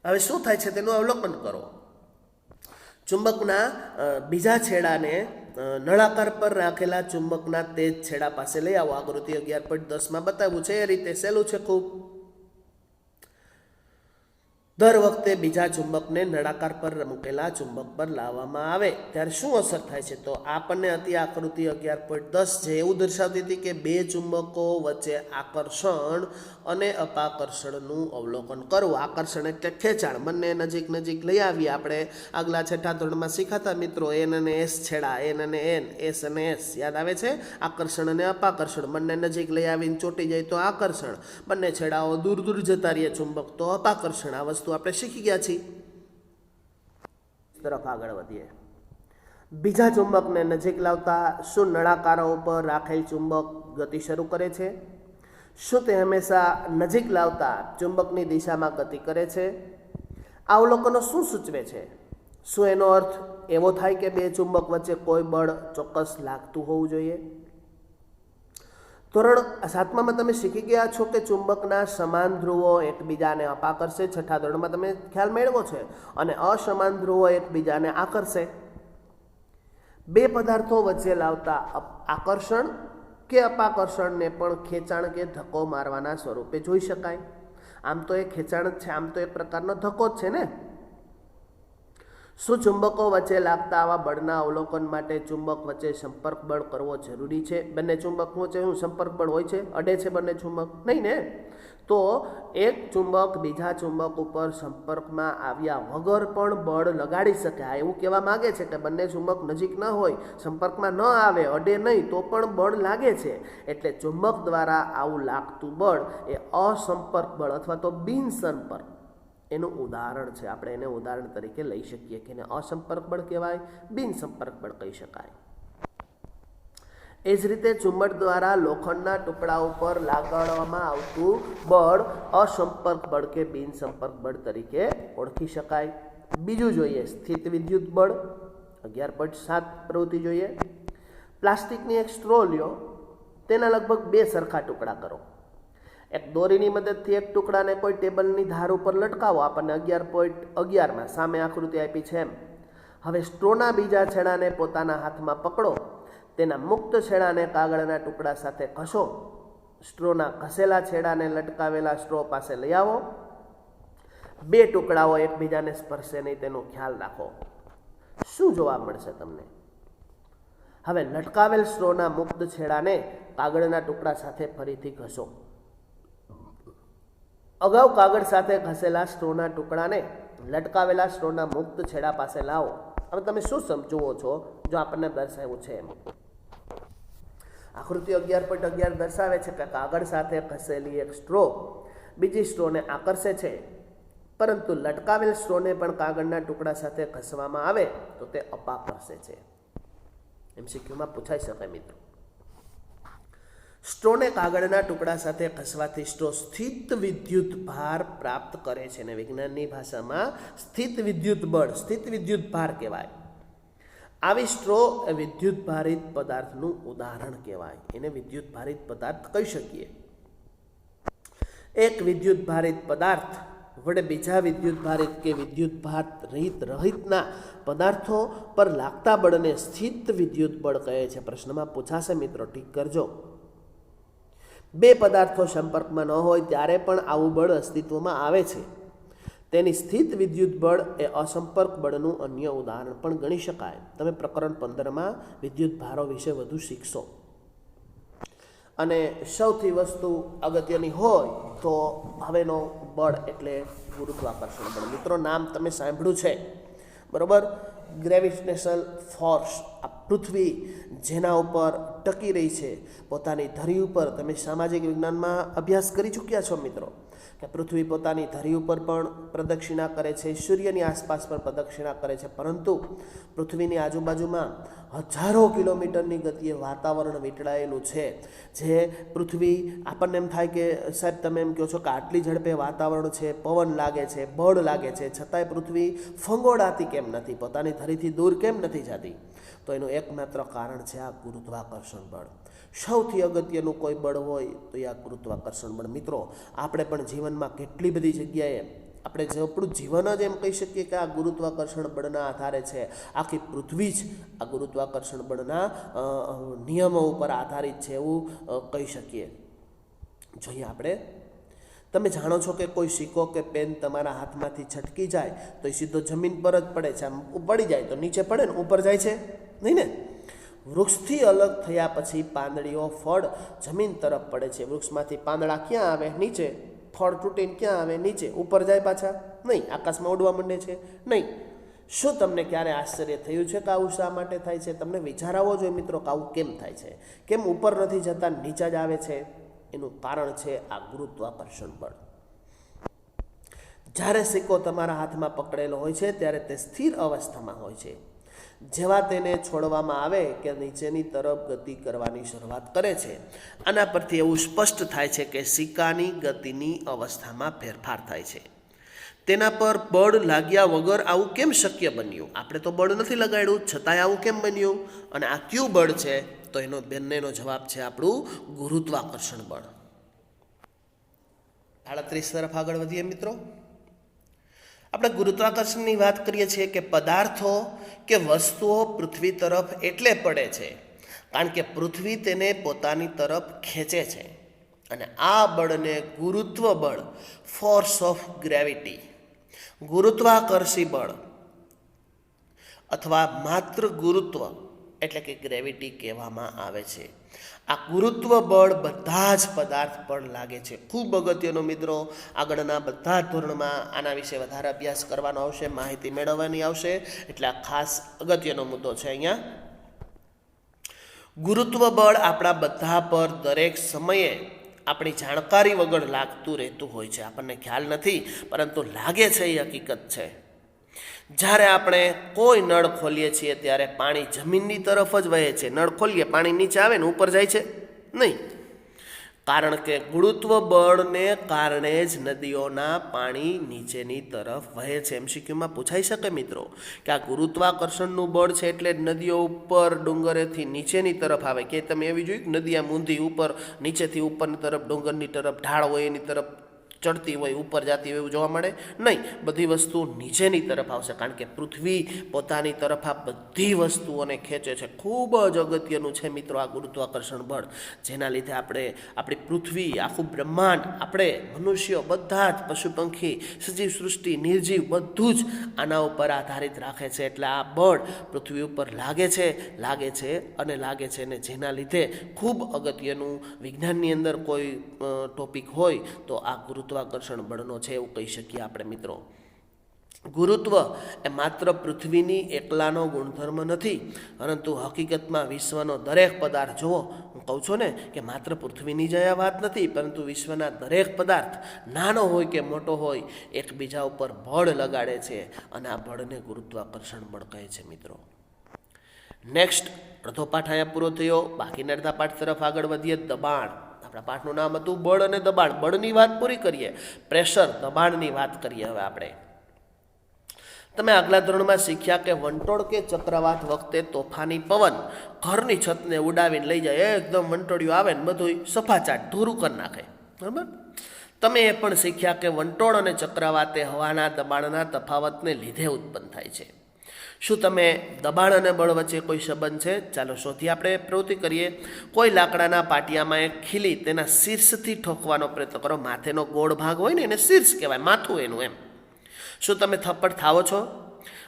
Speaker 1: હવે શું થાય છે તેનું અવલોકન કરો. ચુંબકના બીજા છેડાને નળાકાર પર રાખેલા ચુંબકના તે જ છેડા પાસે લઈ આવો. આકૃતિ 11.10માં બતાવ્યું છે એ રીતે. સહેલું છે ખૂબ. દર વખતે બીજા ચુંબકને નળાકાર પર મૂકેલા ચુંબક પર લાવવામાં આવે ત્યારે શું અસર થાય છે? તો આપણને હતી આકૃતિ 11.10 જે એવું દર્શાવતી હતી કે બે ચુંબકો વચ્ચે આકર્ષણ અને અપાકર્ષણનું અવલોકન કરવું. આકર્ષણ એટલે ખેંચાણ, બંને નજીક નજીક લઈ આવીએ. આપણે આગલા છઠ્ઠા ધોરણમાં શીખાતા મિત્રો, એન અને એસ છેડા, એન અને એન, એસ અને એસ, યાદ આવે છે? આકર્ષણ અને અપાકર્ષણ, બંને નજીક લઈ આવીને ચોંટી જાય તો આકર્ષણ, બંને છેડાઓ દૂર દૂર જતા રહીએ ચુંબક તો અપાકર્ષણ. આ વસ્તુ આપણે શીખી ગયા છીએ. તરફ આગળ વધીએ. બીજા ચુંબકને નજીક લાવતા શું નળાકારો ઉપર રાખેલ ચુંબક ગતિ શરૂ કરે છે? શું તે હંમેશા નજીક લાવતા ચુંબકની દિશામાં ગતિ કરે છે? આ અવલોકનો શું સૂચવે છે? શું એનો અર્થ એવો થાય કે બે ચુંબક વચ્ચે કોઈ બળ ચોક્કસ લાગતું હોવું જોઈએ? ધોરણ 7માં તમે શીખી ગયા છો કે ચુંબકના સમાન ધ્રુવો એકબીજાને અપાકર્ષે. છઠ્ઠા ધોરણમાં તમે ખ્યાલ મેળવો છે. અને અસમાન ધ્રુવો એકબીજાને આકર્ષે. બે પદાર્થો વચ્ચે લાવતા આકર્ષણ કે અપાકર્ષણને પણ ખેંચાણ કે ધક્કો મારવાના સ્વરૂપે જોઈ શકાય. આમ તો એ ખેંચાણ જ છે, આમ તો એક પ્રકારનો ધક્કો જ છે ને. શું ચુંબકો વચ્ચે લાગતા આવા બળના અવલોકન માટે ચુંબક વચ્ચે સંપર્ક બળ કરવો જરૂરી છે? બંને ચુંબક વચ્ચે શું સંપર્ક બળ હોય છે? અડે છે બંને ચુંબક? નહીં ને. તો એક ચુંબક બીજા ચુંબક ઉપર સંપર્કમાં આવ્યા વગર પણ બળ લગાડી શકે. આ એવું કહેવા માગે છે કે બંને ચુંબક નજીક ન હોય, સંપર્કમાં ન આવે, અડે નહીં તો પણ બળ લાગે છે. એટલે ચુંબક દ્વારા આવું લાગતું બળ એ અસંપર્ક બળ અથવા તો બિનસંપર્ક એનું ઉદાહરણ છે. આપણે એને ઉદાહરણ તરીકે લઈ શકીએ કે એને અસંપર્ક બળ કહેવાય, બિનસંપર્ક બળ કહી શકાય. એ જ રીતે ચુંબક દ્વારા લોખંડના ટુકડા ઉપર લગાડવામાં આવતું બળ અસંપર્ક બળ કે બિનસંપર્ક બળ તરીકે ઓળખી શકાય. બીજું જોઈએ સ્થિત વિદ્યુત બળ. 11.7 પ્રવૃત્તિ જોઈએ. પ્લાસ્ટિકની એક સ્ટ્રો લ્યો, તેના લગભગ 2 સરખા ટુકડા કરો. એક દોરીની મદદથી એક ટુકડાને કોઈ ટેબલની ધાર ઉપર લટકાવો. આપણને 11.11માં સામે આકૃતિ આપી છે એમ. હવે સ્ટ્રોના બીજા છેડાને પોતાના હાથમાં પકડો, તેના મુક્ત છેડાને કાગળના ટુકડા સાથે ઘસો. સ્ટ્રોના ઘસેલા છેડાને લટકાવેલા સ્ટ્રો પાસે લઈ આવો. 2 ટુકડાઓ એકબીજાને સ્પર્શે નહીં તેનો ખ્યાલ રાખો. શું જોવા મળશે તમને? હવે લટકાવેલ સ્ટ્રોના મુક્ત છેડાને કાગળના ટુકડા સાથે ફરીથી ઘસો. અગાઉ કાગળ સાથે ઘસેલા સ્ટ્રોના ટુકડાને લટકાવેલા સ્ટ્રોના મુક્ત છેડા પાસે લાવો. હવે તમે શું સમજવો છો જો આપણને દર્શાવ્યું છે એમ? આકૃતિ 11.11 દર્શાવે છે કે કાગળ સાથે ઘસેલી એક સ્ટ્રો બીજી સ્ટ્રોને આકર્ષે છે, પરંતુ લટકાવેલ સ્ટ્રોને પણ કાગળના ટુકડા સાથે ઘસવામાં આવે તો તે અપાકર્ષે છે. MCQમાં પૂછાઈ શકે મિત્રો. સ્ટ્રોને કાગળના ટુકડા સાથે ઘસવાથી સ્ટ્રો સ્થિત વિદ્યુત ભાર પ્રાપ્ત કરે છે અને વિજ્ઞાનની ભાષામાં સ્થિત વિદ્યુત બળ, સ્થિત વિદ્યુત ભાર કહેવાય. આવી સ્ટ્રો એ વિદ્યુત ભારિત પદાર્થનું ઉદાહરણ કહેવાય. એને વિદ્યુત ભારિત પદાર્થ કહી શકીએ. એક વિદ્યુત ભારિત પદાર્થ વડે બીજા વિદ્યુત ભારિત કે વિદ્યુત ભાર રહિતના પદાર્થો પર લાગતા બળને સ્થિત વિદ્યુત બળ કહે છે. પ્રશ્નમાં પૂછાશે મિત્રો, ઠીક કરજો. 2 પદાર્થો સંપર્કમાં ન હોય ત્યારે પણ આવું બળ અસ્તિત્વમાં આવે છે. તેની સ્થિત વિદ્યુત બળ એ અસંપર્ક બળનું અન્ય ઉદાહરણ પણ ગણી શકાય. તમે પ્રકરણ 15માં વિદ્યુત ભારો વિશે વધુ શીખશો. અને સૌથી વસ્તુ અગત્યની હોય તો હવેનો બળ એટલે ગુરુત્વાકર્ષણ બળ. મિત્રો નામ તમે સાંભળ્યું છે બરોબર. ગ્રેવિટેશનલ ફોર્સ, આ પૃથ્વી જેના ઉપર ટકી રહી છે પોતાની ધરી ઉપર. તમે સામાજિક વિજ્ઞાનમાં અભ્યાસ કરી ચૂક્યા છો મિત્રો કે પૃથ્વી પોતાની ધરી ઉપર પણ પ્રદક્ષિણા કરે છે, સૂર્યની આસપાસ પણ પ્રદક્ષિણા કરે છે, પરંતુ પૃથ્વીની આજુબાજુમાં હજારો કિલોમીટરની ગતિએ વાતાવરણ વીંટળાયેલું છે. જે પૃથ્વી આપણને એમ થાય કે સાહેબ તમે એમ કહો છો કે આટલી ઝડપે વાતાવરણ છે, પવન લાગે છે, બળ લાગે છે, છતાંય પૃથ્વી ફંગોળાતી કેમ નથી, પોતાની ધરીથી દૂર કેમ નથી જતી? તો એનું એકમાત્ર કારણ છે આ ગુરુત્વાકર્ષણ બળ. સૌથી અગત્યનું કોઈ બળ હોય તો એ આ ગુરુત્વાકર્ષણ બળ. મિત્રો આપણે પણ જીવનમાં કેટલી બધી જગ્યાએ આપણે જે આપણું જીવન જ એમ કહી શકીએ કે આ ગુરુત્વાકર્ષણ બળના આધારે છે. આખી પૃથ્વી જ આ ગુરુત્વાકર્ષણ બળના નિયમો ઉપર આધારિત છે એવું કહી શકીએ. જોઈએ આપણે. તમે જાણો છો કે કોઈ સિક્કો કે પેન તમારા હાથમાંથી છટકી જાય તો એ સીધો જમીન પર જ પડે છે. આમ પડી જાય તો નીચે પડે ને, ઉપર જાય છે નહીં ને. વૃક્ષથી અલગ થયા પછી પાંદડીઓ, ફળ જમીન તરફ પડે છે. વૃક્ષમાંથી પાંદડા ક્યાં આવે? નીચે. ફળ તૂટીને ક્યાં આવે? નીચે. ઉપર જાય પાછા? નહીં. આકાશમાં ઉડવા માંડે છે? નહીં. શું તમને ક્યારે આશ્ચર્ય થયું છે કે આવું શા માટે થાય છે? તમને વિચાર આવવો જોઈએ મિત્રો કે આવું કેમ થાય છે, કેમ ઉપર નથી જતા નીચે જ આવે છે? એનું કારણ છે આ ગુરુત્વાકર્ષણ બળ. જ્યારે સિક્કો તમારા હાથમાં પકડેલો હોય છે ત્યારે તે સ્થિર અવસ્થામાં હોય છે. જેવા તેને છોડવામાં આવે કે નીચેની તરફ ગતિ કરવાની શરૂઆત કરે છે. આના પરથી એવું સ્પષ્ટ થાય છે કે સિક્કાની ગતિની અવસ્થામાં ફેરફાર થાય છે. તેના પર બળ લાગ્યા વગર આવું કેમ શક્ય બન્યું? આપણે તો બળ નથી લગાડ્યું, છતાંય આવું કેમ બન્યું? અને આ કયું બળ છે? તો એનો બંનેનો જવાબ છે આપણું ગુરુત્વાકર્ષણ બળ. 38 તરફ આગળ વધીએ મિત્રો. આપણે ગુરુત્વાકર્ષણની વાત કરીએ છીએ કે પદાર્થો કે વસ્તુઓ પૃથ્વી તરફ એટલે પડે છે કારણ કે પૃથ્વી તેને પોતાની તરફ ખેંચે છે. અને આ બળને ગુરુત્વ બળ, ફોર્સ ઓફ ગ્રેવિટી, ગુરુત્વાકર્ષી બળ અથવા માત્ર ગુરુત્વ એટલે કે ગ્રેવિટી કહેવામાં આવે છે. આ ગુરુત્વ બળ બધા જ પદાર્થ પર લાગે છે. ખૂબ અગત્યનો મિત્રો, આગળના બધા જ ધોરણમાં આના વિશે વધારે અભ્યાસ કરવાનો આવશે, માહિતી મેળવવાની આવશે, એટલે આ ખાસ અગત્યનો મુદ્દો છે. અહીંયા ગુરુત્વ બળ આપણા બધા પર દરેક સમયે આપણી જાણકારી વગર લાગતું રહેતું હોય છે. આપણને ખ્યાલ નથી, પરંતુ લાગે છે એ હકીકત છે. જ્યારે આપણે કોઈ નળ ખોલીએ છીએ ત્યારે પાણી જમીનની તરફ જ વહે છે. નળ ખોલીએ, પાણી નીચે આવે ને ઉપર જાય છે નહીં, કારણ કે ગુરુત્વ બળને કારણે જ નદીઓના પાણી નીચેની તરફ વહે છે. એમસીક્યુમાં પૂછાઈ શકે મિત્રો કે આ ગુરુત્વાકર્ષણનું બળ છે એટલે જ નદીઓ ઉપર ડુંગરેથી નીચેની તરફ આવે. કે તમે એવી જોયું કે નદી આમ ઊંધી ઉપર નીચેથી ઉપરની તરફ ડુંગરની તરફ ઢાળ હોય એની તરફ ચડતી હોય, ઉપર જતી હોય એવું જોવા મળે નહીં. બધી વસ્તુ નીચેની તરફ આવશે, કારણ કે પૃથ્વી પોતાની તરફ આ બધી વસ્તુઓને ખેંચે છે. ખૂબ જ અગત્યનું છે મિત્રો આ ગુરુત્વાકર્ષણ બળ, જેના લીધે આપણે આપણી પૃથ્વી, આખું બ્રહ્માંડ, આપણે મનુષ્યો, બધા જ પશુ પંખી, સજીવ સૃષ્ટિ, નિર્જીવ બધું જ આના ઉપર આધારિત રાખે છે. એટલે આ બળ પૃથ્વી ઉપર લાગે છે અને લાગે છે, ને જેના લીધે ખૂબ અગત્યનું, વિજ્ઞાનની અંદર કોઈ ટોપિક હોય તો આ ગુરુત્વાકર્ષણ બળનો છે એવું કહી શકીએ આપણે મિત્રો. ગુરુત્વ એ માત્ર પૃથ્વીની એકલાનો ગુણધર્મ નથી, પરંતુ હકીકતમાં વિશ્વનો દરેક પદાર્થ, જુઓ હું કહું છું ને કે માત્ર પૃથ્વીની જ આ વાત નથી, પરંતુ વિશ્વના દરેક પદાર્થ નાનો હોય કે મોટો હોય એકબીજા ઉપર બળ લગાડે છે, અને આ બળને ગુરુત્વાકર્ષણ બળ કહે છે મિત્રો. નેક્સ્ટ, અડધો પાઠ અહીંયા પૂરો થયો. બાકીના અડધા પાઠ તરફ આગળ વધીએ. દબાણ. આપણા પાઠનું નામ હતું બળ અને દબાણ. બળની વાત પૂરી કરીએ, પ્રેશર, દબાણની વાત કરીએ. હવે આપણે, તમે આગલા ધોરણમાં શીખ્યા કે વંટોળ કે ચક્રવાત વખતે તોફાની પવન ઘરની છતને ઉડાવીને લઈ જાય, એકદમ વંટોળિયું આવે ને બધું સફાચાટ ધૂરું કરી નાખે. બરાબર. તમે એ પણ શીખ્યા કે વંટોળ અને ચક્રવાત એ હવાના દબાણના તફાવતને લીધે ઉત્પન્ન થાય છે. શું તમે દબાણ અને બળ વચ્ચે કોઈ સંબંધ છે? ચાલો શોધી આપણે પ્રવૃત્તિ કરીએ. કોઈ લાકડાના પાટિયામાં એક ખીલી તેના શીર્ષથી ઠોકવાનો પ્રયત્ન કરો. માથેનો ગોળ ભાગ હોય ને એને શીર્ષ કહેવાય, માથું એનું એમ. શું તમે થપ્પડ થાવો છો?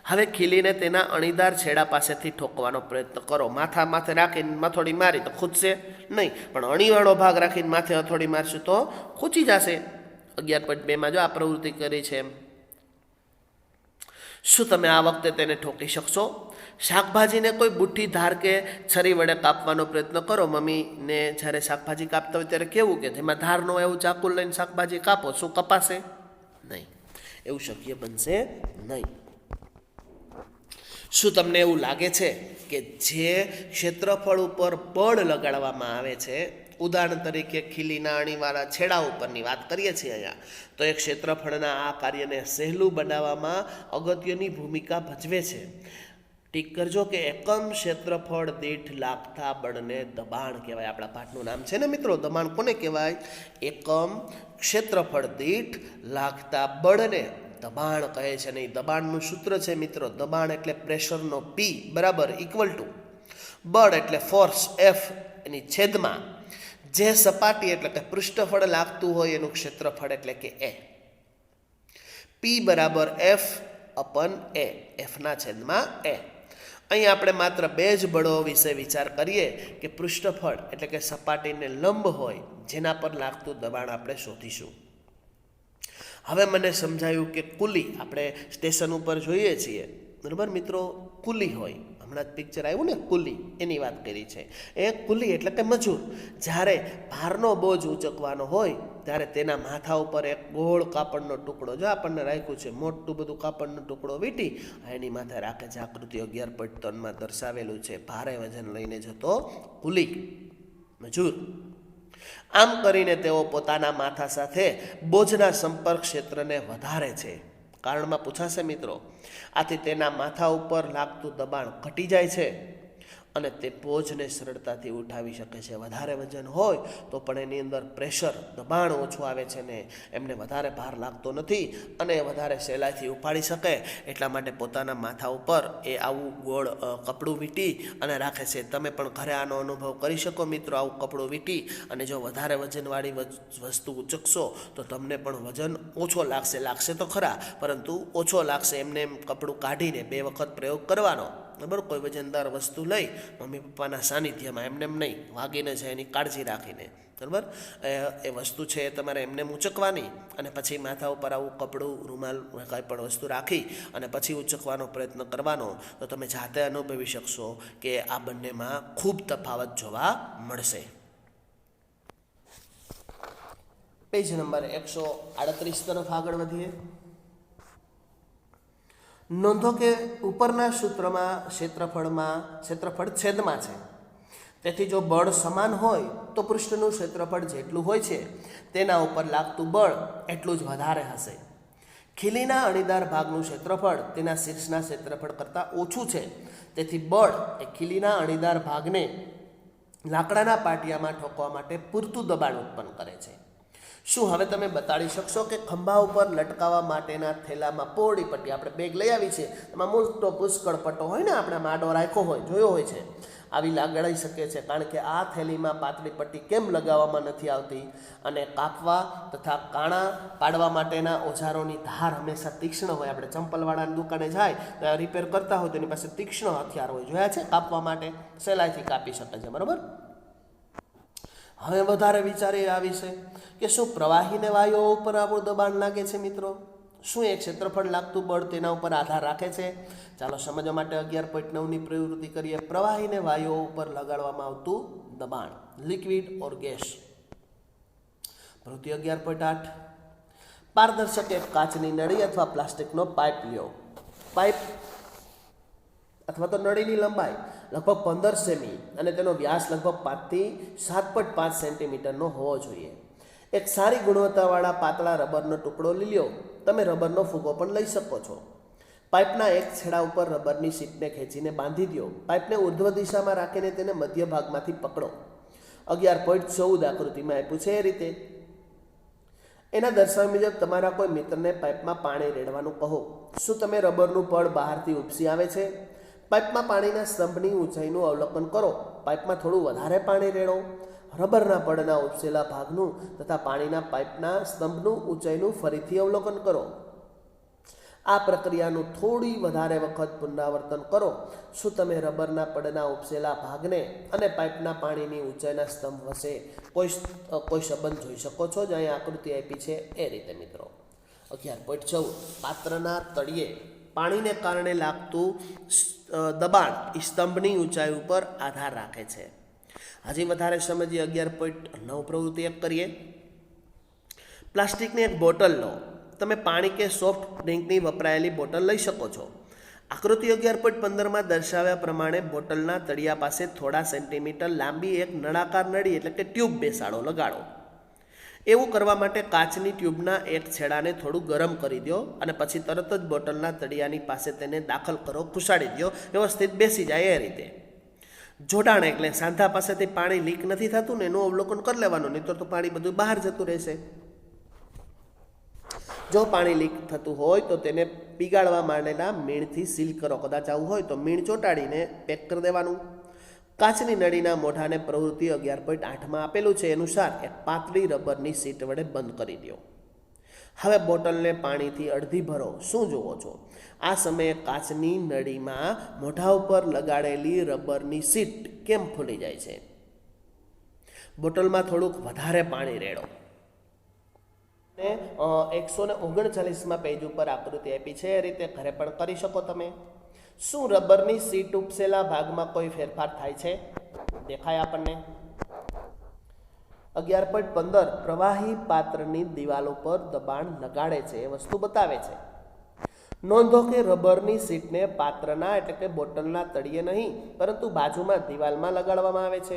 Speaker 1: હવે ખીલીને તેના અણીદાર છેડા પાસેથી ઠોકવાનો પ્રયત્ન કરો. માથે રાખીને હથોડી મારી તો ખૂંચશે નહીં, પણ અણીવાળો ભાગ રાખીને માથે હથોડી મારશું તો ખૂંચી જશે. 11.2માં જો આ પ્રવૃત્તિ કરી છે એમ. શું તમે આ વખતે તેને ઠોકી શકશો? શાકભાજીને કોઈ બુઠ્ઠી ધાર કે છરી વડે કાપવાનો પ્રયત્ન કરો. મમ્મીને જ્યારે શાકભાજી કાપતા હોય ત્યારે કેવું કે જેમાં ધાર ન હોય એવું ચાકુ લઈને શાકભાજી કાપો, શું કપાશે? નહીં, એવું શક્ય બનશે નહીં. શું તમને એવું લાગે છે કે જે ક્ષેત્રફળ ઉપર બળ લગાડવામાં આવે છે, ઉદાહરણ તરીકે ખીલીના અણીવાળા છેડા ઉપરની વાત કરીએ છીએ અહીંયા, તો એ ક્ષેત્રફળના આ કાર્યને સહેલું બનાવવામાં અગત્યની ભૂમિકા ભજવે છે. ટીક કરજો કે એકમ ક્ષેત્રફળ દીઠ લાગતા બળને દબાણ કહેવાય. આપણા પાઠનું નામ છે ને મિત્રો, દબાણ કોને કહેવાય? એકમ ક્ષેત્રફળ દીઠ લાગતા બળને દબાણ કહે છે. નહીં, દબાણનું સૂત્ર છે મિત્રો, દબાણ એટલે પ્રેશરનો P બરાબર ઇક્વલ ટુ બળ એટલે ફોર્સ F એની છેદમાં જે સપાટી એટલે કે પૃષ્ઠફળ લાગતું હોય એનું ક્ષેત્રફળ એટલે કે A. P બરાબર F અપન A, Fના છેદમાં A. અહીં આપણે માત્ર બે જ બળો વિશે વિચાર કરીએ કે પૃષ્ઠફળ એટલે કે સપાટીને લંબ હોય જેના પર લાગતું દબાણ આપણે શોધીશું. હવે મને સમજાયું કે કુલી, આપણે સ્ટેશન ઉપર જોઈએ છીએ બરાબર મિત્રો, કુલી હોય. હમણાં જ પિક્ચર આવ્યું ને કુલી, એની વાત કરી છે. એ કુલી એટલે કે મજૂર. જ્યારે ભારનો બોજ ઉંચકવાનો હોય ત્યારે તેના માથા ઉપર એક ગોળ કાપડનો ટુકડો, જો આપણને રાખ્યું છે મોટું બધું કાપડનો ટુકડો વીંટી એની માથે રાખે છે. આકૃતિ 11.3માં દર્શાવેલું છે. ભારે વજન લઈને જતો કુલી, મજૂર. આમ કરીને તેઓ પોતાના માથા સાથે બોજના સંપર્ક ક્ષેત્રને વધારે છે. કારણમાં પૂછાશે મિત્રો. આથી તેના માથા ઉપર લાગતું દબાણ ઘટી જાય છે અને તે બોજને સરળતાથી ઉઠાવી શકે છે. વધારે વજન હોય તો પણ એની અંદર પ્રેશર દબાણ ઓછું આવે છે ને એમને વધારે ભાર લાગતો નથી અને વધારે સહેલાઈથી ઉપાડી શકે. એટલા માટે પોતાના માથા ઉપર એ આવું ગોળ કપડું વીંટી અને રાખે છે. તમે પણ ઘરે આનો અનુભવ કરી શકો મિત્રો. આવું કપડું વીંટી અને જો વધારે વજનવાળી વસ્તુ ઉચકશો તો તમને પણ વજન ઓછો લાગશે તો ખરા, પરંતુ ઓછો લાગશે. એમને એમ કપડું કાઢીને 2 વખત પ્રયોગ કરવાનો, બરાબર. કોઈ વજનદાર વસ્તુ લઈ મમ્મી પપ્પાના સાનિધ્યમાં, એમને એમ નહીં, વાગીને છે એની કાળજી રાખીને, બરાબર. એ વસ્તુ છે એ તમારે એમને ઉચકવાની અને પછી માથા ઉપર આવું કપડું, રૂમાલ, કાંઈ પણ વસ્તુ રાખી અને પછી ઉચકવાનો પ્રયત્ન કરવાનો. તો તમે જાતે અનુભવી શકશો કે આ બંનેમાં ખૂબ તફાવત જોવા મળશે. પેજ નંબર 138 તરફ આગળ વધીએ. નોંધો કે ઉપરના સૂત્રમાં ક્ષેત્રફળ છેદમાં છે. તેથી જો બળ સમાન હોય તો પૃષ્ઠનું ક્ષેત્રફળ જેટલું હોય છે તેના ઉપર લાગતું બળ એટલું જ વધારે હશે. ખીલીના અણીદાર ભાગનું ક્ષેત્રફળ તેના શીર્ષના ક્ષેત્રફળ કરતાં ઓછું છે. તેથી બળ એ ખીલીના અણીદાર ભાગને લાકડાના પાટિયામાં ઠોકવા માટે પૂરતું દબાણ ઉત્પન્ન કરે છે. શું હવે તમે બતાડી શકશો કે ખંભા ઉપર લટકાવવા માટેના થેલામાં પહોળી પટ્ટી, આપણે બેગ લઈ આવી છે એમાં મોટો પુષ્કળ પટ્ટો હોય ને, આપણે માડો રાખ્યો હોય, જોયો હોય છે, આવી લગાડી શકે છે. કારણ કે આ થેલીમાં પાતળી પટ્ટી કેમ લગાવવામાં નથી આવતી? અને કાપવા તથા કાણા પાડવા માટેના ઓજારોની ધાર હંમેશા તીક્ષ્ણ હોય. આપણે ચંપલવાળાની દુકાને જાય તો રિપેર કરતા હોય તો એની પાસે તીક્ષ્ણ હથિયાર હોય, જોયા છે, કાપવા માટે સહેલાઈથી કાપી શકે છે, બરાબર. હવે વધારે વિચારે આવી છે કે શું પ્રવાહીને વાયુઓ ઉપર આપણું દબાણ લાગે છે મિત્રો? શું એ ક્ષેત્રફળ લાગતું બળ તેના ઉપર આધાર રાખે છે? ચાલો સમજવા માટે 11.9ની પ્રવૃત્તિ કરીએ. પ્રવાહીને વાયુઓ ઉપર લગાડવામાં આવતું દબાણ, લિક્વિડ ઓર ગેસ. પ્રવૃત્તિ 11.8. પારદર્શક એક કાચની નળી અથવા પ્લાસ્ટિકનો પાઇપ લ્યો. પાઇપ અથવા તો નળીની લંબાઈ લગભગ 15 સેમી અને તેનો વ્યાસ લગભગ 5 થી 7.5 સેન્ટીમીટરનો હોવો જોઈએ. એક સારી ગુણવત્તાવાળા પાતળા રબરનો ટુકડો લ્યો. તમે રબરનો ફૂગો પણ લઈ શકો છો. પાઇપના એક છેડા ઉપર રબરની શીટને ખેંચીને બાંધી દો. પાઇપને ઉર્ધ્વ દિશામાં રાખીને તેને મધ્ય ભાગમાંથી પકડો. 11.14 આકૃતિમાં આપ્યું છે એ રીતે. એના દર્શાવ્યા મુજબ તમારા કોઈ મિત્રને પાઇપમાં પાણી રેડવાનું કહો. શું તમે રબરનું પડ બહારથી ઉપસી આવે છે? પાઇપમાં પાણીના સ્તંભની ઊંચાઈનું અવલોકન કરો. પાઇપમાં થોડું વધારે પાણી રેડો. રબરના પડના ઉપસેલા ભાગનું તથા પાણીના પાઇપના સ્તંભનું ઊંચાઈનું ફરીથી અવલોકન કરો. આ પ્રક્રિયાનું થોડી વધારે વખત પુનરાવર્તન કરો. શું તમે રબરના પડના ઉપસેલા ભાગને અને પાઇપના પાણીની ઊંચાઈના સ્તંભ વચ્ચે કોઈ સંબંધ જોઈ શકો છો? જે અહીં આકૃતિ આપી છે એ રીતે મિત્રો. 11.14. પાત્રના તળિયે પાણીને કારણે લાગતું દબાણ સ્તંભની ઊંચાઈ ઉપર આધાર રાખે છે. હજી વધારે સમજીએ. 11.9 પ્રવૃત્તિ 1 કરીએ. પ્લાસ્ટિકની એક બોટલ લો. તમે પાણી કે સોફ્ટ ડ્રિંકની વપરાયેલી બોટલ લઈ શકો છો. આકૃતિ 11.15માં દર્શાવ્યા પ્રમાણે બોટલના તળિયા પાસે થોડા સેન્ટીમીટર લાંબી એક નળાકાર નળી એટલે કે ટ્યુબ બેસાડો, લગાડો. એવું કરવા માટે કાચની ટ્યુબના એક છેડાને થોડું ગરમ કરી દો અને પછી તરત જ બોટલના તળિયાની પાસે તેને દાખલ કરો, ખુશાડી દો, વ્યવસ્થિત બેસી જાય એ રીતે. જોડાણ એટલે સાંધા પાસેથી પાણી લીક નથી થતું ને એનું અવલોકન કરી લેવાનું, નહીં તો પાણી બધું બહાર જતું રહેશે. જો પાણી લીક થતું હોય તો તેને પીગાળવા માંડેલા મીણથી સીલ કરો. કદાચ આવું હોય તો મીણ ચોંટાડીને પેક કરી દેવાનું. કાચની નળીના મોઢાને પ્રવૃત્તિ 11.8માં આપેલું છે અનુસાર એક પાતળી રબરની સીટ વડે બંધ કરી દો. હવે બોટલને પાણીથી અડધી ભરો. શું જુઓ છો? આ સમયે કાચની નળીમાં મોઢા ઉપર લગાડેલી રબરની સીટ કેમ ફૂલી જાય છે? બોટલમાં થોડુંક વધારે પાણી રેડો. 139માં પેજ ઉપર આકૃતિ આપી છે એ રીતે ઘરે પણ કરી શકો તમે. શું રબરની સીટ ઉપસેલા ભાગમાં કોઈ ફેરફાર થાય છે? દેખાય આપણને. 11.15 પ્રવાહી પાત્રની દિવાલ ઉપર દબાણ લગાડે છે એ વસ્તુ બતાવે છે. નોંધો કે રબરની સીટને પાત્રના એટલે કે બોટલના તળિયે નહીં પરંતુ બાજુમાં દિવાલમાં લગાડવામાં આવે છે.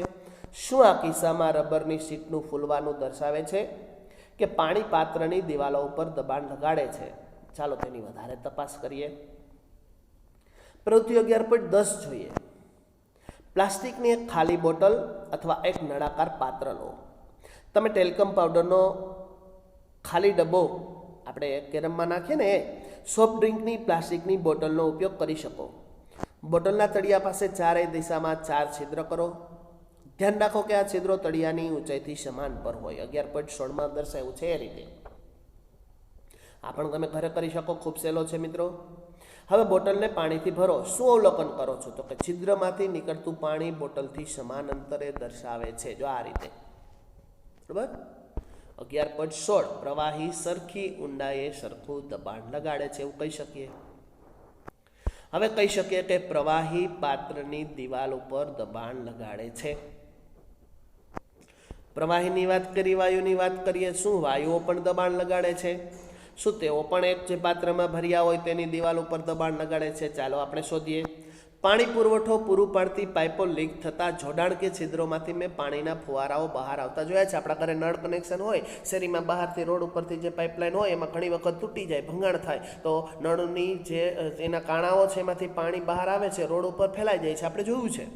Speaker 1: શું આ કિસ્સામાં રબરની સીટનું ફૂલવાનું દર્શાવે છે કે પાણી પાત્રની દિવાલો ઉપર દબાણ લગાડે છે? ચાલો તેની વધારે તપાસ કરીએ. પ્રવૃત્તિ 11.10 જોઈએ. પ્લાસ્ટિકની એક ખાલી બોટલ અથવા એક નળાકાર પાત્ર લો. તમે ટેલ્કમ પાવડરનો ખાલી ડબ્બો આપણે કેરમમાં નાખીએ ને એ સોફ્ટ ડ્રિંકની પ્લાસ્ટિકની બોટલનો ઉપયોગ કરી શકો. બોટલના તળિયા પાસે ચારેય દિશામાં 4 છિદ્ર કરો. ધ્યાન રાખો કે આ છિદ્રો તળિયાની ઊંચાઈથી સમાન પર હોય. 11.16માં દર્શાવ્યું છે એ રીતે. આ પણ તમે ઘરે કરી શકો. ખૂબ સહેલો છે મિત્રો. હવે બોટલને પાણીથી ભરો. શું અવલોકન કરો છો? તો કે છિદ્રમાંથી નીકળતું પાણી બોટલથી સમાન અંતરે દર્શાવે છે. જો આ રીતે, બરાબર. 11.16 પ્રવાહી સરખી ઊંડાઈએ સરખું દબાણ લગાડે છે એવું કહી શકીએ. હવે કહી શકીએ કે પ્રવાહી પાત્રની દિવાલ ઉપર દબાણ લગાડે છે. પ્રવાહીની વાત કરી, વાયુની વાત કરીએ. શું વાયુઓ પણ દબાણ લગાડે છે? શું તેઓ પણ એક જે પાત્રમાં ભર્યા હોય તેની દિવાલ ઉપર દબાણ લગાડે છે? ચાલો આપણે શોધીએ. પાણી પુરવઠો પૂરું પાડતી પાઇપો લીક થતાં જોડાણ કે છિદ્રોમાંથી મેં પાણીના ફુવારાઓ બહાર આવતા જોયા છે. આપણા ઘરે નળ કનેક્શન હોય, શેરીમાં બહારથી રોડ ઉપરથી જે પાઇપલાઇન હોય એમાં ઘણી વખત તૂટી જાય, ભંગાણ થાય, તો નળની જે એના કાણાઓ છે એમાંથી પાણી બહાર આવે છે, રોડ ઉપર ફેલાઈ જાય છે. આપણે જોયું છે.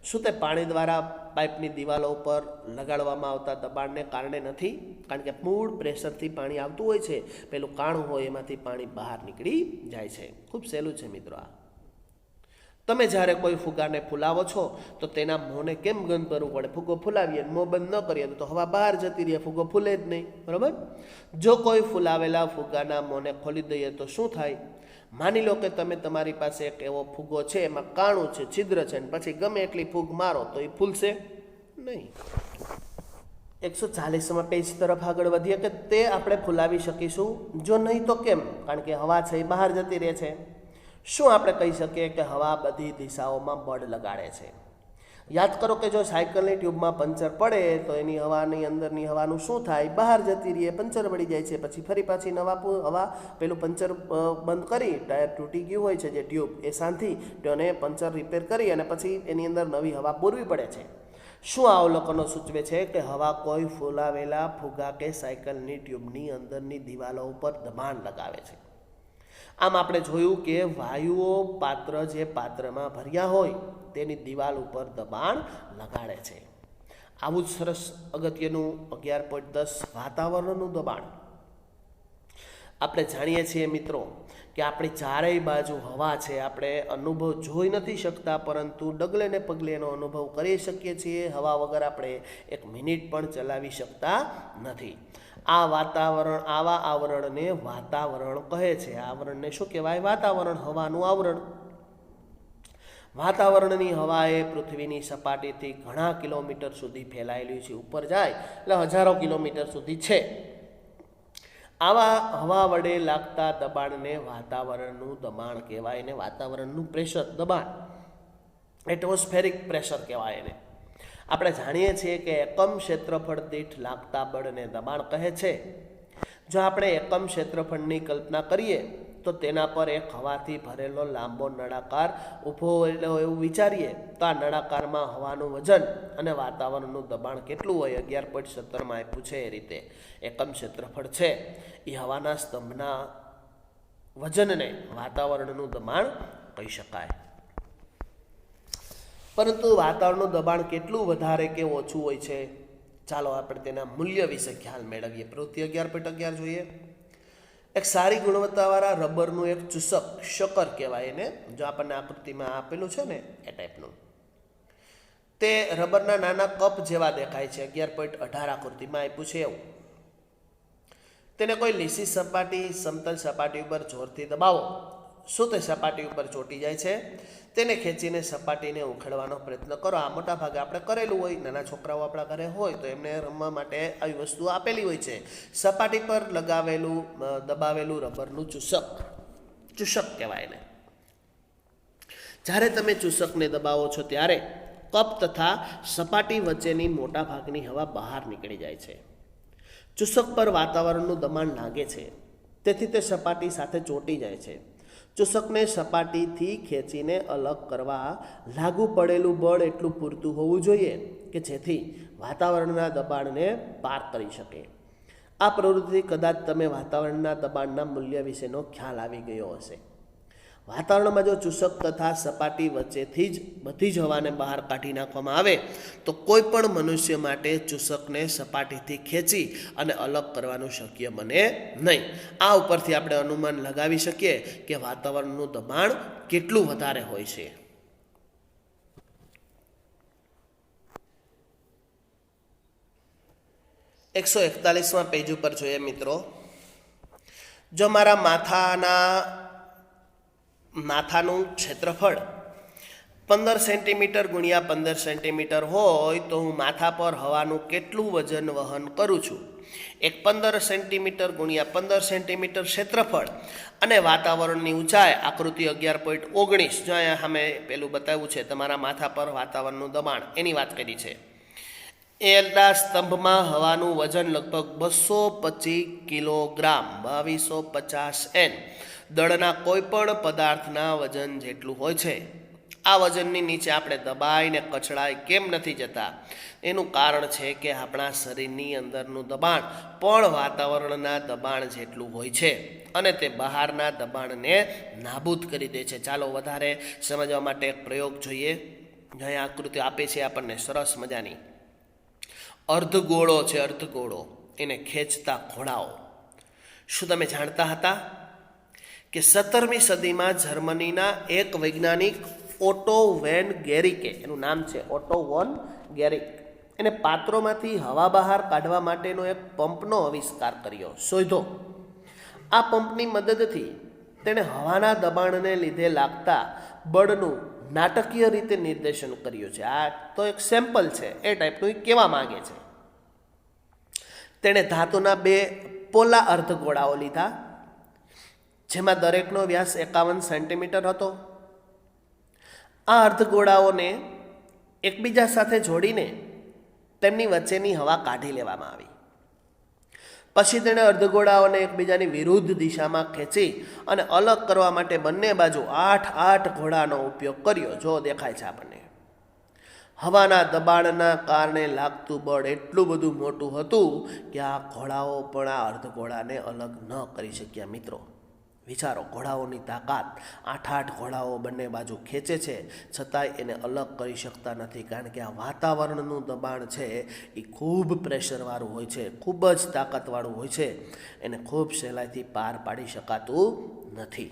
Speaker 1: શું તે પાણી દ્વારા પાઇપની દિવાલો ઉપર લગાડવામાં આવતા દબાણને કારણે નથી? કારણ કે મૂળ પ્રેશરથી પાણી આવતું હોય છે, પેલું કાણું હોય એમાંથી પાણી બહાર નીકળી જાય છે. ખૂબ સહેલું છે મિત્રો. આ તમે જ્યારે કોઈ ફુગાને ફૂલાવો છો તો તેના મોંને કેમ બંધ કરવું પડે? ફુગ્ગો ફૂલાવીએ, મોં બંધ ન કરીએ તો હવા બહાર જતી રહે, ફુગ્ગો ફૂલે જ નહીં, બરાબર. જો કોઈ ફૂલાવેલા ફુગ્ગાના મોંને ખોલી દઈએ તો શું થાય? માની લો કે તમે તમારી પાસે એક એવો ફુગ્ગો છે, એમાં કાણું છે, છિદ્ર છે, અને પછી ગમે એટલી ફૂગ મારો તો એ ફૂલશે નહીં. 140માં પેજ તરફ આગળ વધીએ કે તે આપણે ફૂલાવી શકીશું? જો નહીં તો કેમ? કારણ કે હવા છે એ બહાર જતી રહે છે. શું આપણે કહી શકીએ કે હવા બધી દિશાઓમાં બળ લગાડે છે? યાદ કરો કે જો સાયકલની ટ્યુબમાં પંચર પડે તો એની હવાની અંદરની હવાનું શું થાય? બહાર જતી રહે, પંચર વળી જાય છે. પછી ફરી પાછી હવા પેલું પંચર બંધ કરી, ટાયર તૂટી ગયું હોય છે જે ટ્યુબ, એ સાંધી અને પંચર રિપેર કરી અને પછી એની અંદર નવી હવા પૂરવી પડે છે. શું આ અવલોકનો સૂચવે છે કે હવા કોઈ ફૂલાવેલા ફુગ્ગા કે સાયકલની ટ્યુબની અંદરની દિવાલો ઉપર દબાણ લગાવે છે? આમ આપણે જોયું કે વાયુઓ પાત્ર જે પાત્રમાં ભર્યા હોય તેની દિવાલ ઉપર દબાણ લગાડે છે. આવું જ સરસ અગત્યનું 11.10 વાતાવરણનું દબાણ. આપણે જાણીએ છીએ મિત્રો કે આપણી ચારેય બાજુ હવા છે. આપણે અનુભવ જોઈ નથી શકતા, પરંતુ ડગલે ને પગલે એનો અનુભવ કરી શકીએ છીએ. હવા વગર આપણે 1 મિનિટ પણ ચલાવી શકતા નથી. આ વાતાવરણ, આવા આવરણને વાતાવરણ કહે છે. આવરણને શું કહેવાય? વાતાવરણ, હવાનું આવરણ. વાતાવરણની હવા એ પૃથ્વીની સપાટીથી ઘણા કિલોમીટર સુધી ફેલાયેલી છે. ઉપર જાય એટલે હજારો કિલોમીટર સુધી છે. આવા હવા વડે લાગતા દબાણને વાતાવરણનું દબાણ કહેવાય. એને વાતાવરણનું પ્રેશર, દબાણ, એટમોસ્ફેરિક પ્રેશર કહેવાય એને. આપણે જાણીએ છીએ કે એકમ ક્ષેત્રફળ દીઠ લાગતા બળને દબાણ કહે છે. જો આપણે એકમ ક્ષેત્રફળની કલ્પના કરીએ તો તેના પર એક હવાથી ભરેલો લાંબો નળાકાર ઊભો હોય એવું વિચારીએ તો આ નળાકારમાં હવાનું વજન અને વાતાવરણનું દબાણ કેટલું હોય? 11.17માં આપ્યું છે એ રીતે. એકમ ક્ષેત્રફળ છે એ હવાના સ્તંભના વજનને વાતાવરણનું દબાણ કહી શકાય. પરંતુ વાતાવરણનું દબાણ કેટલું વધારે કે ઓછું હોય છે? ચાલો આપણે તેના મૂલ્ય વિશે ખ્યાલ મેળવીએ. પ્રવૃત્તિ 11.11 જોઈએ. એક સારી ગુણવત્તાવાળા રબરનું એક ચૂસક, શકર કહેવાય એને, જો આપણને આકૃતિમાં આપેલું છે ને એ ટાઈપનું, તે રબરના નાના કપ જેવા દેખાય છે. 11.18 આકૃતિમાં આપ્યું છે એવું. તેને કોઈ લીસી સપાટી, સમતલ સપાટી ઉપર જોરથી દબાવો. શું તે સપાટી ઉપર ચોંટી જાય છે? તેને ખેંચીને સપાટીને ઉખેડવાનો પ્રયત્ન કરો. આ મોટા ભાગે આપણે કરેલું હોય. નાના છોકરાઓ આપણા ઘરે હોય તો એમને રમવા માટે આવી વસ્તુ આપેલી હોય છે. સપાટી પર લગાવેલું, દબાવેલું રબરનું ચૂસક, ચૂસક કહેવાય એને. જ્યારે તમે ચૂસકને દબાવો છો ત્યારે કપ તથા સપાટી વચ્ચેની મોટા ભાગની હવા બહાર નીકળી જાય છે. ચૂસક પર વાતાવરણનું દબાણ લાગે છે, તેથી તે સપાટી સાથે ચોંટી જાય છે. ચૂસકને સપાટીથી ખેંચીને અલગ કરવા લાગુ પડેલું બળ એટલું પૂરતું હોવું જોઈએ કે જેથી વાતાવરણના દબાણને પાર કરી શકે. આ પ્રવૃત્તિ કદાચ તમે વાતાવરણના દબાણના મૂલ્ય વિશેનો ખ્યાલ આવી ગયો હશે. વાતાવરણમાં જો ચૂસક તથા સપાટી વચ્ચેથી જ બધી જ હવાને બહાર કાઢી નાખવામાં આવે તો કોઈ પણ મનુષ્ય માટે ચૂસકને સપાટીથી ખેંચી અને અલગ કરવાનું શક્ય બને નહીં. આ ઉપરથી આપણે અનુમાન લગાવી શકીએ કે વાતાવરણનું દબાણ કેટલું વધારે હોય છે. 141 પેજ ઉપર જોઈએ મિત્રો. જો મારા માથાનું ક્ષેત્રફળ 15 સેન્ટીમીટર ગુણ્યા 15 સેન્ટીમીટર હોય તો હું માથા પર હવાનું કેટલું વજન વહન કરું છું. એક 15 સેન્ટીમીટર ગુણ્યા 15 સેન્ટીમીટર ક્ષેત્રફળ અને વાતાવરણની ઊંચાઈ આકૃતિ 11.19 જો અહીંયા અમે પેલું બતાવ્યું છે તમારા માથા પર વાતાવરણનું દબાણ એની વાત કરી છે. એલના સ્તંભમાં હવાનું વજન લગભગ 225 કિલોગ્રામ 2250 N દળના કોઈ પણ પદાર્થના વજન જેટલું હોય છે. આ વજનની નીચે આપણે દબાઈને કચડાઈ કેમ નથી જતા? એનું કારણ છે કે આપણા શરીરની અંદરનું દબાણ પણ વાતાવરણના દબાણ જેટલું હોય છે અને તે બહારના દબાણને નાબૂદ કરી દે છે. ચાલો વધારે સમજવા માટે એક પ્રયોગ જોઈએ. અહીંયા આકૃતિ આપે છે આપણને સરસ મજાની. અર્ધગોળો છે, અર્ધગોળો એને ખેંચતા ઘોડાઓ. શું તમે જાણતા હતા કે 17મી સદીમાં જર્મનીના એક વૈજ્ઞાનિક ઓટો વેન ગેરિકે, એનું નામ છે ઓટો વોન ગેરિક, એને પાત્રોમાંથી હવા બહાર કાઢવા માટેનો એક પંપનો આવિષ્કાર કર્યો, શોધ્યો. આ પંપની મદદથી તેણે હવાના દબાણને લીધે લાગતા બળનું નાટકીય રીતે નિર્દેશન કર્યું છે. આ તો એક સેમ્પલ છે, એ ટાઈપનું એ કહેવા માંગે છે. તેણે ધાતુના 2 પોલા અર્ધગોળાઓ લીધા જેમાં દરેકનો વ્યાસ 51 સેન્ટીમીટર હતો. આ અર્ધગોળાઓને એકબીજા સાથે જોડીને તેમની વચ્ચેની હવા કાઢી લેવામાં આવી. પછી તેણે અર્ધગોળાઓને એકબીજાની વિરુદ્ધ દિશામાં ખેંચી અને અલગ કરવા માટે બંને બાજુ 8 ઘોડાનો ઉપયોગ કર્યો. જો દેખાય છે આપણને. હવાના દબાણના કારણે લાગતું બળ એટલું બધું મોટું હતું કે આ ઘોડાઓ પણ આ અર્ધગોળાને અલગ ન કરી શક્યા. મિત્રો વિચારો, ઘોડાઓની તાકાત. 8 ઘોડાઓ બંને બાજુ ખેંચે છે છતાંય એને અલગ કરી શકતા નથી, કારણ કે આ વાતાવરણનું દબાણ છે એ ખૂબ પ્રેશરવાળું હોય છે, ખૂબ જ તાકાતવાળું હોય છે, એને ખૂબ સહેલાઈથી પાર પાડી શકાતું નથી.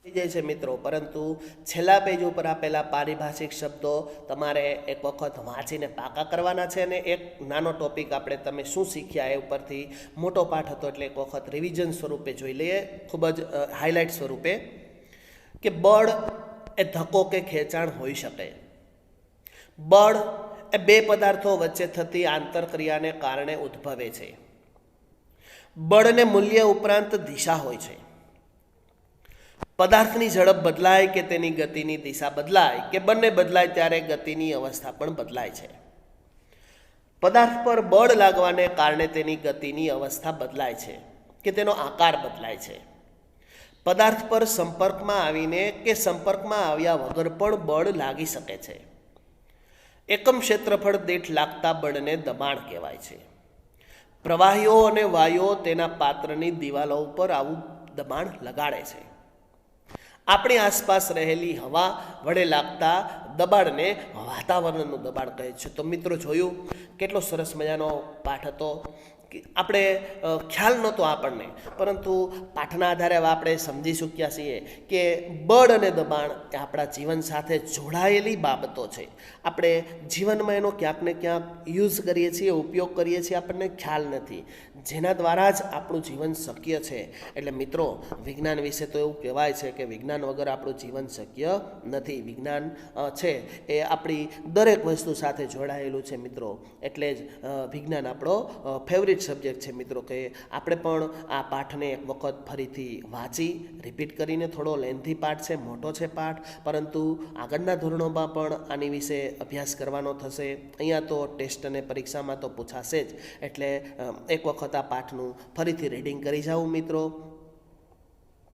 Speaker 1: જાય છે મિત્રો. પરંતુ છેલ્લા પેજ ઉપર આપેલા પારિભાષિક શબ્દો તમારે એક વખત વાંચીને પાકા કરવાના છે અને એક નાનો ટોપિક આપણે તમે શું શીખ્યા એ ઉપરથી મોટો પાઠ હતો એટલે એક વખત રિવિઝન સ્વરૂપે જોઈ લઈએ, ખૂબ જ હાઇલાઇટ સ્વરૂપે. કે બળ એ ધક્કો કે ખેંચાણ હોઈ શકે. બળ એ 2 પદાર્થો વચ્ચે થતી આંતરક્રિયાને કારણે ઉદ્ભવે છે. બળને મૂલ્ય ઉપરાંત દિશા હોય છે. પદાર્થની ઝડપ બદલાય કે તેની ગતિની દિશા બદલાય કે બંને બદલાય ત્યારે ગતિની અવસ્થા પણ બદલાય છે. પદાર્થ પર બળ લાગવાને કારણે તેની ગતિની અવસ્થા બદલાય છે કે તેનો આકાર બદલાય છે. પદાર્થ પર સંપર્કમાં આવીને કે સંપર્કમાં આવ્યા વગર પણ બળ લાગી શકે છે. એકમ ક્ષેત્રફળ દીઠ લાગતા બળને દબાણ કહેવાય છે. પ્રવાહીઓ અને વાયુઓ તેના પાત્રની દિવાલો ઉપર આવું દબાણ લગાડે છે. આપણી આસપાસ રહેલી હવા વડે લાગતા દબાણને વાતાવરણનું દબાણ કહે છે. તો મિત્રો જોયું કેટલો સરસ મજાનો પાઠ હતો. આપણે ખ્યાલ નહોતો આપણને, પરંતુ પાઠના આધારે આપણે સમજી ચૂક્યા છીએ કે બળ અને દબાણ એ આપણા જીવન સાથે જોડાયેલી બાબતો છે. આપણે જીવનમાં એનો ક્યાંક ને ક્યાંક યુઝ કરીએ છીએ, ઉપયોગ કરીએ છીએ, આપણને ખ્યાલ નથી, જેના દ્વારા જ આપણું જીવન શક્ય છે. એટલે મિત્રો વિજ્ઞાન વિશે તો એવું કહેવાય છે કે વિજ્ઞાન વગર આપણું જીવન શક્ય નથી. વિજ્ઞાન છે એ આપણી દરેક વસ્તુ સાથે જોડાયેલું છે મિત્રો. એટલે જ વિજ્ઞાન આપણો ફેવરિટ સબ્જેક્ટ છે મિત્રો. કે આપણે પણ આ પાઠને એક વખત ફરીથી વાંચી રિપીટ કરીને, થોડો લેન્થી પાઠ છે, મોટો છે પાઠ, પરંતુ આગળના ધોરણોમાં પણ આની વિશે અભ્યાસ કરવાનો થશે. અહીંયા તો ટેસ્ટ અને પરીક્ષામાં તો પૂછાશે જ, એટલે એક વખત આ પાઠનું ફરીથી રીડિંગ કરી જાઓ મિત્રો.